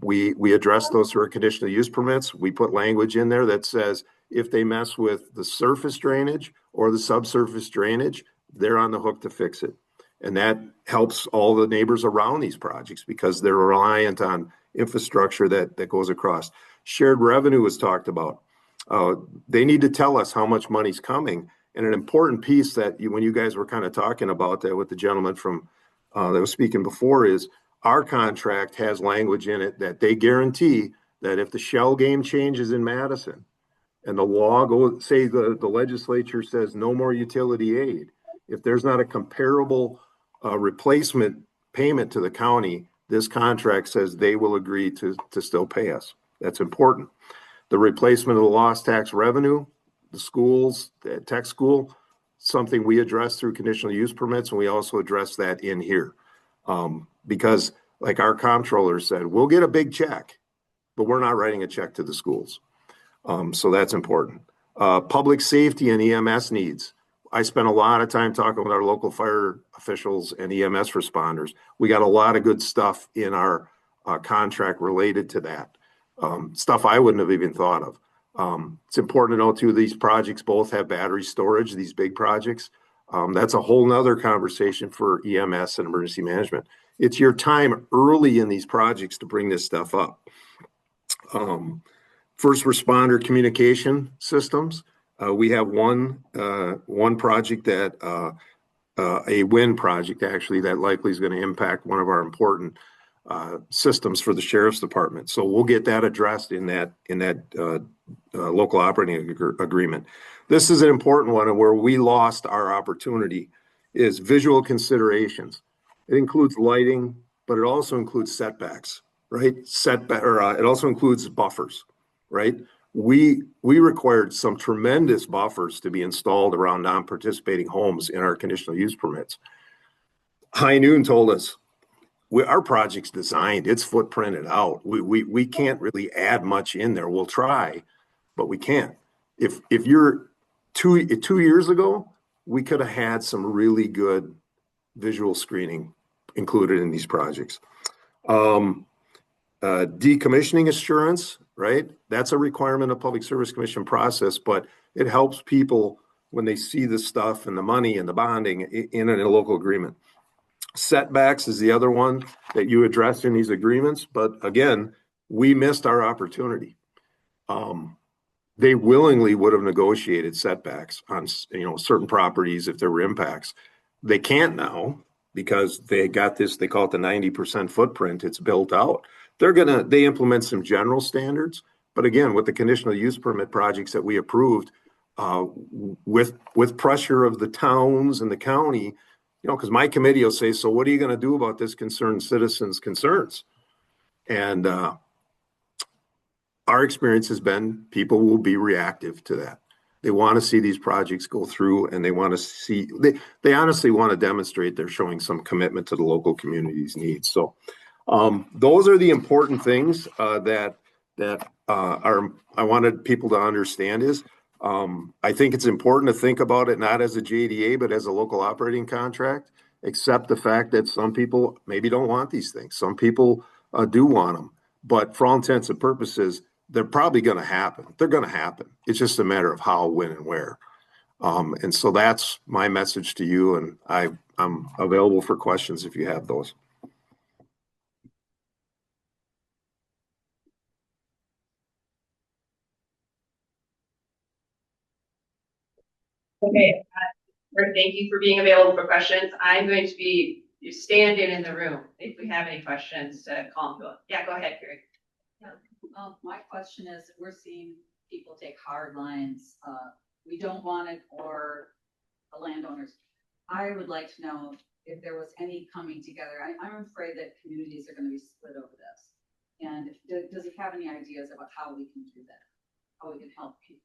We address those through our conditional use permits. We put language in there that says if they mess with the surface drainage or the subsurface drainage, they're on the hook to fix it. And that helps all the neighbors around these projects because they're reliant on infrastructure that goes across. Shared revenue was talked about. They need to tell us how much money's coming. And an important piece that when you guys were kind of talking about that with the gentleman from that was speaking before is our contract has language in it that they guarantee that if the shell game changes in Madison and the law goes, say the legislature says no more utility aid, if there's not a comparable replacement payment to the county, this contract says they will agree to still pay us. That's important. The replacement of the lost tax revenue, the schools, the tech school, something we address through conditional use permits, and we also address that in here. Because like our comptroller said, we'll get a big check, but we're not writing a check to the schools. So that's important. Public safety and EMS needs. I spent a lot of time talking with our local fire officials and EMS responders. We got a lot of good stuff in our contract related to that. Stuff I wouldn't have even thought of. It's important to know too, these projects both have battery storage, these big projects. That's a whole nother conversation for EMS and emergency management. It's your time early in these projects to bring this stuff up. First responder communication systems. We have one project that, a wind project actually, that likely is going to impact one of our important systems for the sheriff's department. So we'll get that addressed in that local operating agreement. This is an important one, and where we lost our opportunity is visual considerations. It includes lighting, but it also includes setbacks, right? It also includes buffers, right? We required some tremendous buffers to be installed around non-participating homes in our conditional use permits. High Noon told us, our project's designed, it's footprinted out. We can't really add much in there. We'll try, but we can't. If you're 2 years ago, we could have had some really good visual screening included in these projects. Decommissioning assurance, right? That's a requirement of Public Service Commission process, but it helps people when they see the stuff and the money and the bonding in a local agreement. Setbacks is the other one that you addressed in these agreements, but again, we missed our opportunity. They willingly would have negotiated setbacks on, certain properties if there were impacts. They can't now because they got this, they call it the 90% footprint. It's built out. They implement some general standards, but again, with the conditional use permit projects that we approved, with pressure of the towns and the county, because my committee will say, so what are you going to do about this concerned citizens' concerns? And our experience has been people will be reactive to that. They want to see these projects go through, and they want to see, they honestly want to demonstrate they're showing some commitment to the local community's needs. So those are the important things that I wanted people to understand is, I think it's important to think about it not as a JDA, but as a local operating contract, accept the fact that some people maybe don't want these things. Some people do want them, but for all intents and purposes, they're probably going to happen. They're going to happen. It's just a matter of how, when, and where. And so that's my message to you, and I'm available for questions if you have those. Okay, thank you for being available for questions. I'm going to be standing in the room if we have any questions to call them. Yeah, go ahead, Carrie. My question is, we're seeing people take hard lines. We don't want it, or the landowners. I would like to know if there was any coming together. I'm afraid that communities are going to be split over this. And does he have any ideas about how we can do that? How we can help people?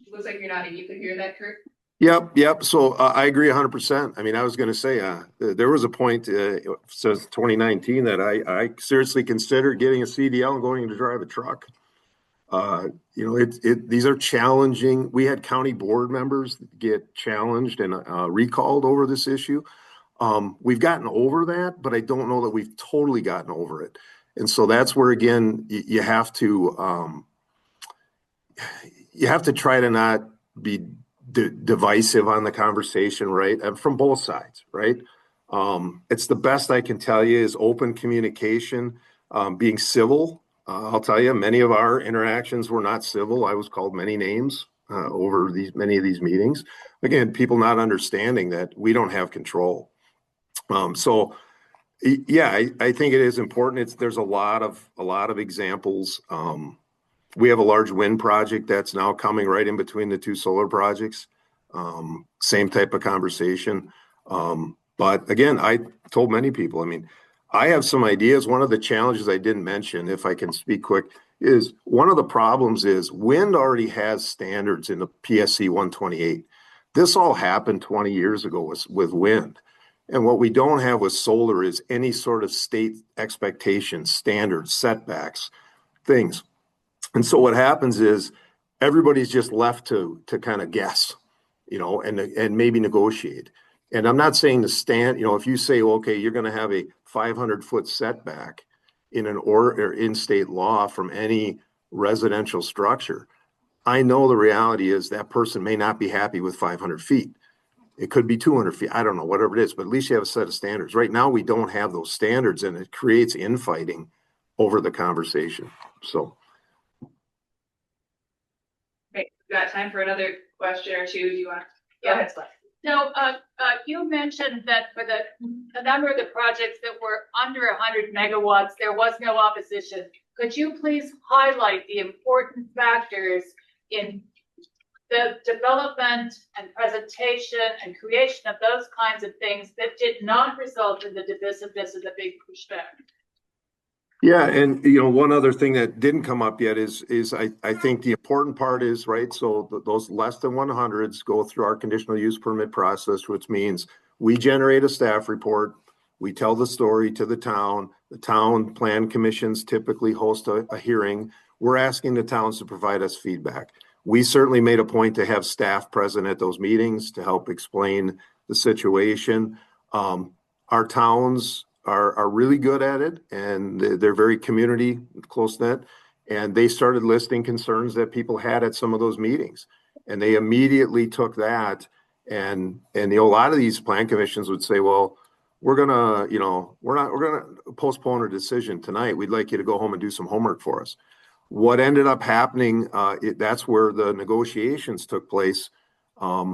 It looks like you're nodding. You can hear that, Kurt? Yep. So I agree 100%. I mean, I was going to say there was a point since 2019 that I seriously considered getting a CDL and going to drive a truck. These are challenging. We had county board members get challenged and recalled over this issue. We've gotten over that, but I don't know that we've totally gotten over it. And so that's where, again, you have to try to not be divisive on the conversation, right? From both sides, right? It's the best I can tell you is open communication, being civil. I'll tell you, many of our interactions were not civil. I was called many names over many of these meetings. Again, people not understanding that we don't have control. So yeah, I think it is important. There's a lot of examples. We have a large wind project that's now coming right in between the two solar projects. Same type of conversation. But again, I told many people, I mean, I have some ideas. One of the challenges I didn't mention, if I can speak quick, is one of the problems is wind already has standards in the PSC 128. This all happened 20 years ago with wind. And what we don't have with solar is any sort of state expectations, standards, setbacks, things. And so what happens is everybody's just left to kind of guess, and maybe negotiate. And I'm not saying to stand, if you say, okay, you're going to have a 500-foot setback in or in state law from any residential structure, I know the reality is that person may not be happy with 500 feet. It could be 200 feet. I don't know, whatever it is, but at least you have a set of standards. Right now, we don't have those standards, and it creates infighting over the conversation. So. Okay, we've got time for another question or two. Do you want? Go ahead, Celeste. So, you mentioned that for the number of the projects that were under 100 megawatts, there was no opposition. Could you please highlight the important factors in the development and presentation and creation of those kinds of things that did not result in the divisiveness of the big pushback? Yeah, and one other thing that didn't come up yet is I think the important part is, right, so those less than 100s go through our conditional use permit process, which means we generate a staff report, we tell the story to the town plan commissions typically host a hearing. We're asking the towns to provide us feedback. We certainly made a point to have staff present at those meetings to help explain the situation. Our towns are really good at it, and they're very community close knit, and they started listing concerns that people had at some of those meetings, and they immediately took that, and a lot of these plan commissions would say, well, we're gonna postpone our decision tonight. We'd like you to go home and do some homework for us. What ended up happening, that's where the negotiations took place.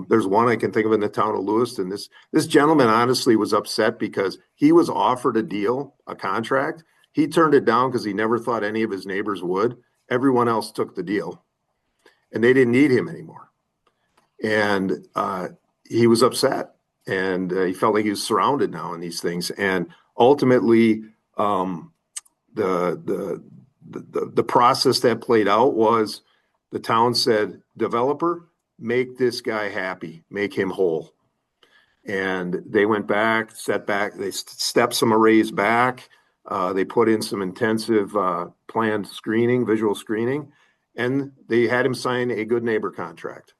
There's one I can think of in the town of Lewiston. This gentleman honestly was upset because he was offered a deal, a contract. He turned it down because he never thought any of his neighbors would. Everyone else took the deal, and they didn't need him anymore. And he was upset, and he felt like he was surrounded now in these things. And ultimately, the process that played out was the town said, developer, make this guy happy, make him whole. And they went back, they stepped some arrays back. They put in some intensive planned screening, visual screening, and they had him sign a good neighbor contract.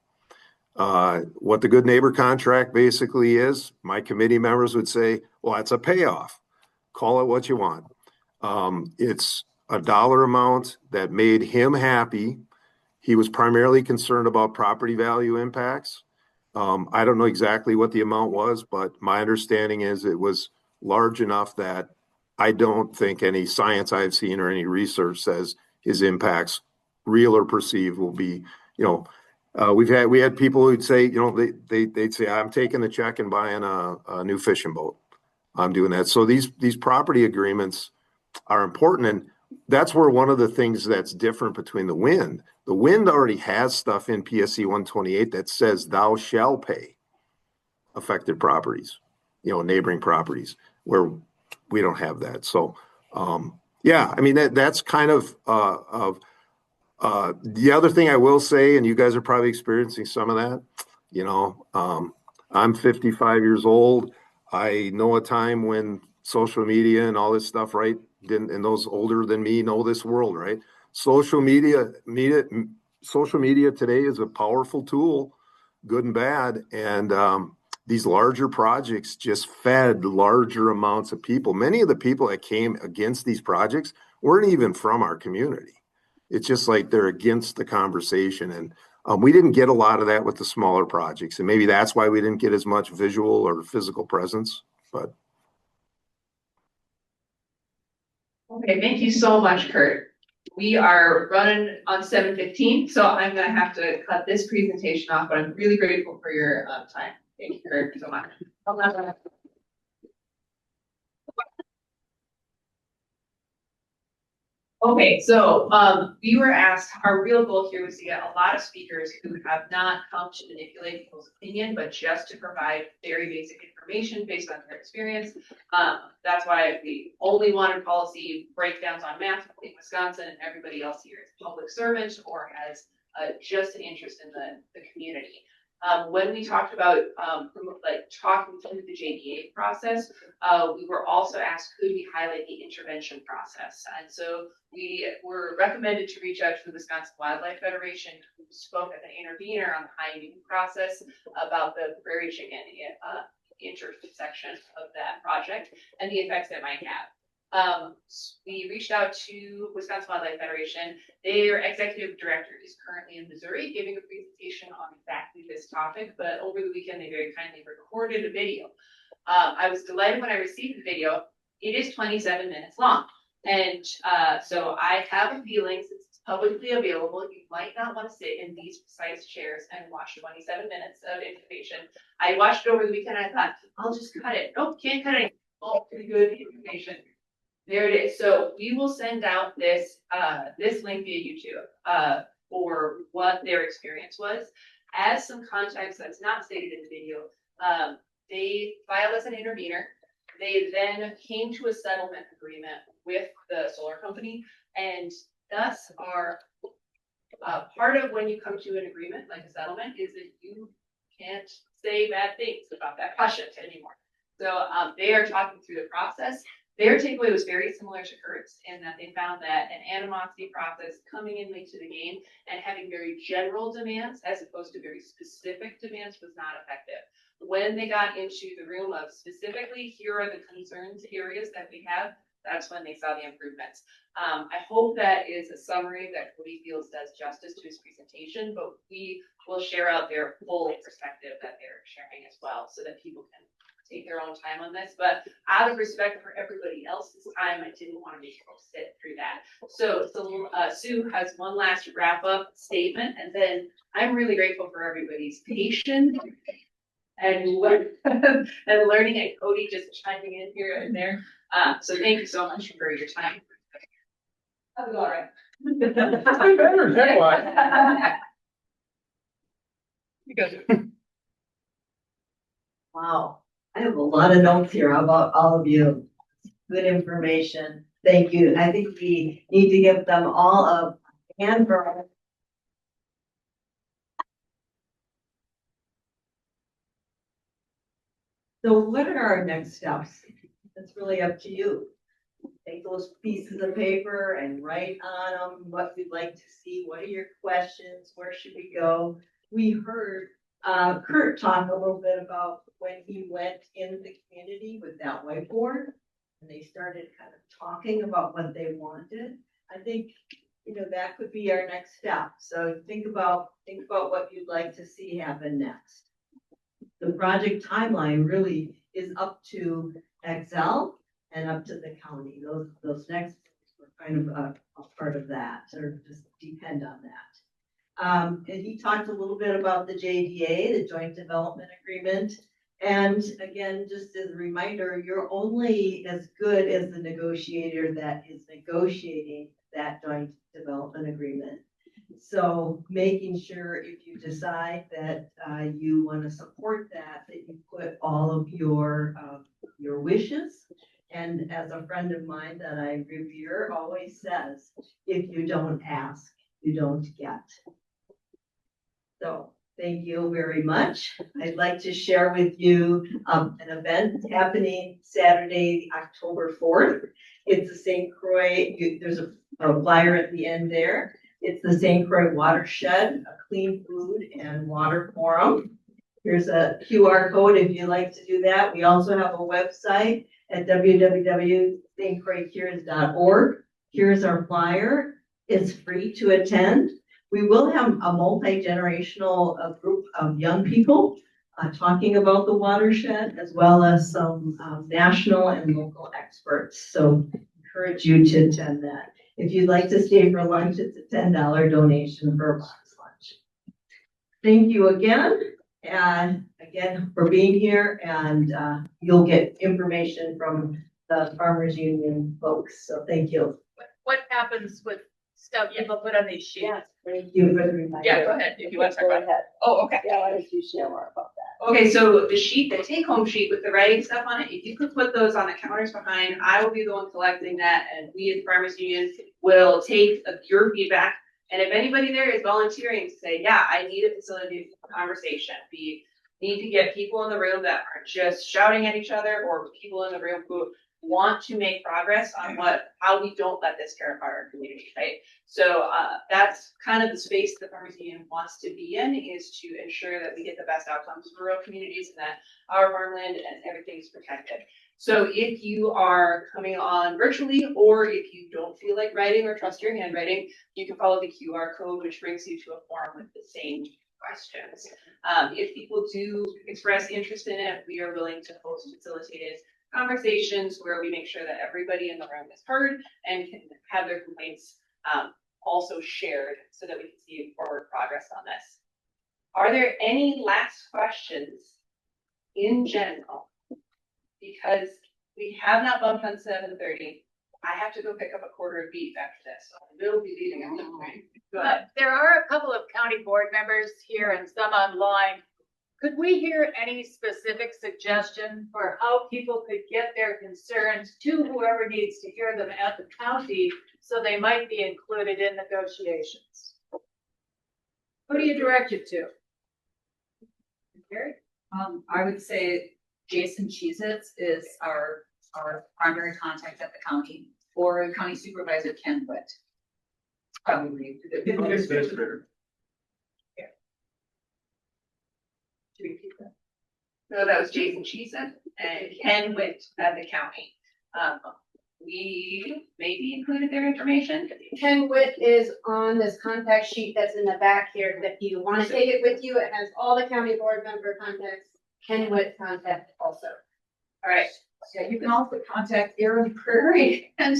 What the good neighbor contract basically is, my committee members would say, well, that's a payoff. Call it what you want. It's a dollar amount that made him happy. He was primarily concerned about property value impacts. I don't know exactly what the amount was, but my understanding is it was large enough that I don't think any science I've seen or any research says his impacts, real or perceived, will be, we had people who'd say, they'd say, I'm taking the check and buying a new fishing boat. I'm doing that. So these property agreements are important. And that's where one of the things that's different between the wind already has stuff in PSC 128 that says thou shall pay affected properties, neighboring properties, where we don't have that. So, that's kind of the other thing I will say, and you guys are probably experiencing some of that. I'm 55 years old. I know a time when social media and all this stuff, right? And those older than me know this world, right? Social media today is a powerful tool, good and bad. And these larger projects just fed larger amounts of people. Many of the people that came against these projects weren't even from our community. It's just like they're against the conversation. And we didn't get a lot of that with the smaller projects. And maybe that's why we didn't get as much visual or physical presence. But Okay, thank you so much, Kurt. We are running on 7:15, so I'm gonna have to cut this presentation off, but I'm really grateful for your time. Thank you, Kurt, so much. Okay, so we were asked, our real goal here was to get a lot of speakers who have not come to manipulate people's opinion, but just to provide very basic information based on their experience. That's why we only wanted policy breakdowns on maps in Wisconsin, and everybody else here is public servant or has just an interest in the community. When we talked about talking through the JDA process, we were also asked, could we highlight the intervention process? And so we were recommended to reach out to the Wisconsin Wildlife Federation, who spoke as an intervener on the high and medium process about the prairie chicken intersection of that project and the effects it might have. We reached out to Wisconsin Wildlife Federation. Their executive director is currently in Missouri giving a presentation on exactly this topic, but over the weekend they very kindly recorded a video. I was delighted when I received the video. It is 27 minutes long. And so I have a feeling, since it's publicly available. You might not want to sit in these precise chairs and watch 27 minutes of information. I watched it over the weekend and I thought, I'll just cut it. Nope, can't cut it. Oh, pretty good information. There it is. So we will send out this this link via YouTube for what their experience was. As some context that's not stated in the video, they filed as an intervener. They then came to a settlement agreement with the solar company, and thus are part of when you come to an agreement like a settlement is that you can't say bad things about that project anymore. So they are talking through the process. Their takeaway was very similar to Kurt's in that they found that an animosity process coming in late to the game and having very general demands as opposed to very specific demands was not effective. When they got into the room of specifically, here are the concerns areas that we have, that's when they saw the improvements. I hope that is a summary that Cody feels does justice to his presentation, but we will share out their full perspective that they're sharing as well so that people can take their own time on this. But out of respect for everybody else's time, I didn't want to make people sit through that. So Sue has one last wrap up statement, and then I'm really grateful for everybody's patience and and learning, and Cody just chiming in here and there. So thank you so much for your time. That was all right. I'm better than what? You guys. Wow, I have a lot of notes here about all of you. Good information. Thank you. I think we need to give them all a hand for. So what are our next steps? It's really up to you. Take those pieces of paper and write on them what we'd like to see. What are your questions? Where should we go? We heard Kurt talk a little bit about when he went in the community with that whiteboard and they started kind of talking about what they wanted. I think, that could be our next step. So think about what you'd like to see happen next. The project timeline really is up to Excel and up to the county. Those next were kind of a part of that, or just depend on that. And he talked a little bit about the JDA, the Joint Development Agreement. And again, just as a reminder, you're only as good as the negotiator that is negotiating that Joint Development Agreement. So making sure if you decide that you want to support that you put all of your wishes. And as a friend of mine that I revere always says, if you don't ask, you don't get. So thank you very much. I'd like to share with you an event happening Saturday, October 4th. It's the St. Croix, there's a flyer at the end there. It's the St. Croix Watershed, a clean food and water forum. Here's a QR code if you'd like to do that. We also have a website at www.stcroixcures.org. Here's our flyer. It's free to attend. We will have a multi-generational group of young people talking about the watershed, as well as some national and local experts. So encourage you to attend that. If you'd like to stay for lunch, it's a $10 donation for a box lunch. Thank you again, and again for being here, and you'll get information from the Farmers Union folks. So thank you. What happens with stuff people put on these sheets? Yes, thank you for the reminder. Yeah, go ahead if you want to talk about it. Oh, okay. Yeah, why don't you share more about that? Okay, so the sheet, the take-home sheet with the writing stuff on it, if you could put those on the counters behind, I will be the one collecting that, and we as Farmers Union will take your feedback. And if anybody there is volunteering to say, yeah, I need a facilitated conversation, we need to get people in the room that aren't just shouting at each other, or people in the room who want to make progress on how we don't let this tear apart our community, right? So that's kind of the space the Farmers Union wants to be in, is to ensure that we get the best outcomes for rural communities and that our farmland and everything is protected. So if you are coming on virtually, or if you don't feel like writing or trust your handwriting, you can follow the QR code, which brings you to a form with the same questions. If people do express interest in it, we are willing to host facilitated conversations where we make sure that everybody in the room is heard and can have their complaints also shared so that we can see forward progress on this. Are there any last questions in general? Because we have not bumped on 7:30. I have to go pick up a quarter of beef after this, so I will be leaving at some point. Go ahead. There are a couple of county board members here and some online. Could we hear any specific suggestion for how people could get their concerns to whoever needs to hear them at the county so they might be included in negotiations? Who do you direct it to? Gary? I would say Jason Cheezitz is our primary contact at the county, or County Supervisor Ken Witt. Probably. So that was Jason Cheeson and Ken Witt at the county. We maybe included their information. Ken Witt is on this contact sheet that's in the back here. If you want to take it with you, it has all the county board member contacts. Ken Witt contact also. All right. Yeah, you can also contact Aaron Prairie and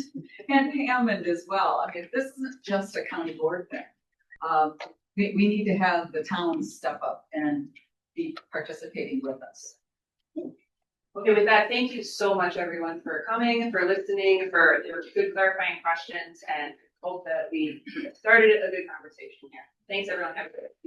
Hammond as well. I mean, this isn't just a county board thing. We need to have the towns step up and be participating with us. Okay, with that, thank you so much, everyone, for coming, for listening, for your good clarifying questions, and hope that we started a good conversation here. Thanks, everyone. Have a good day.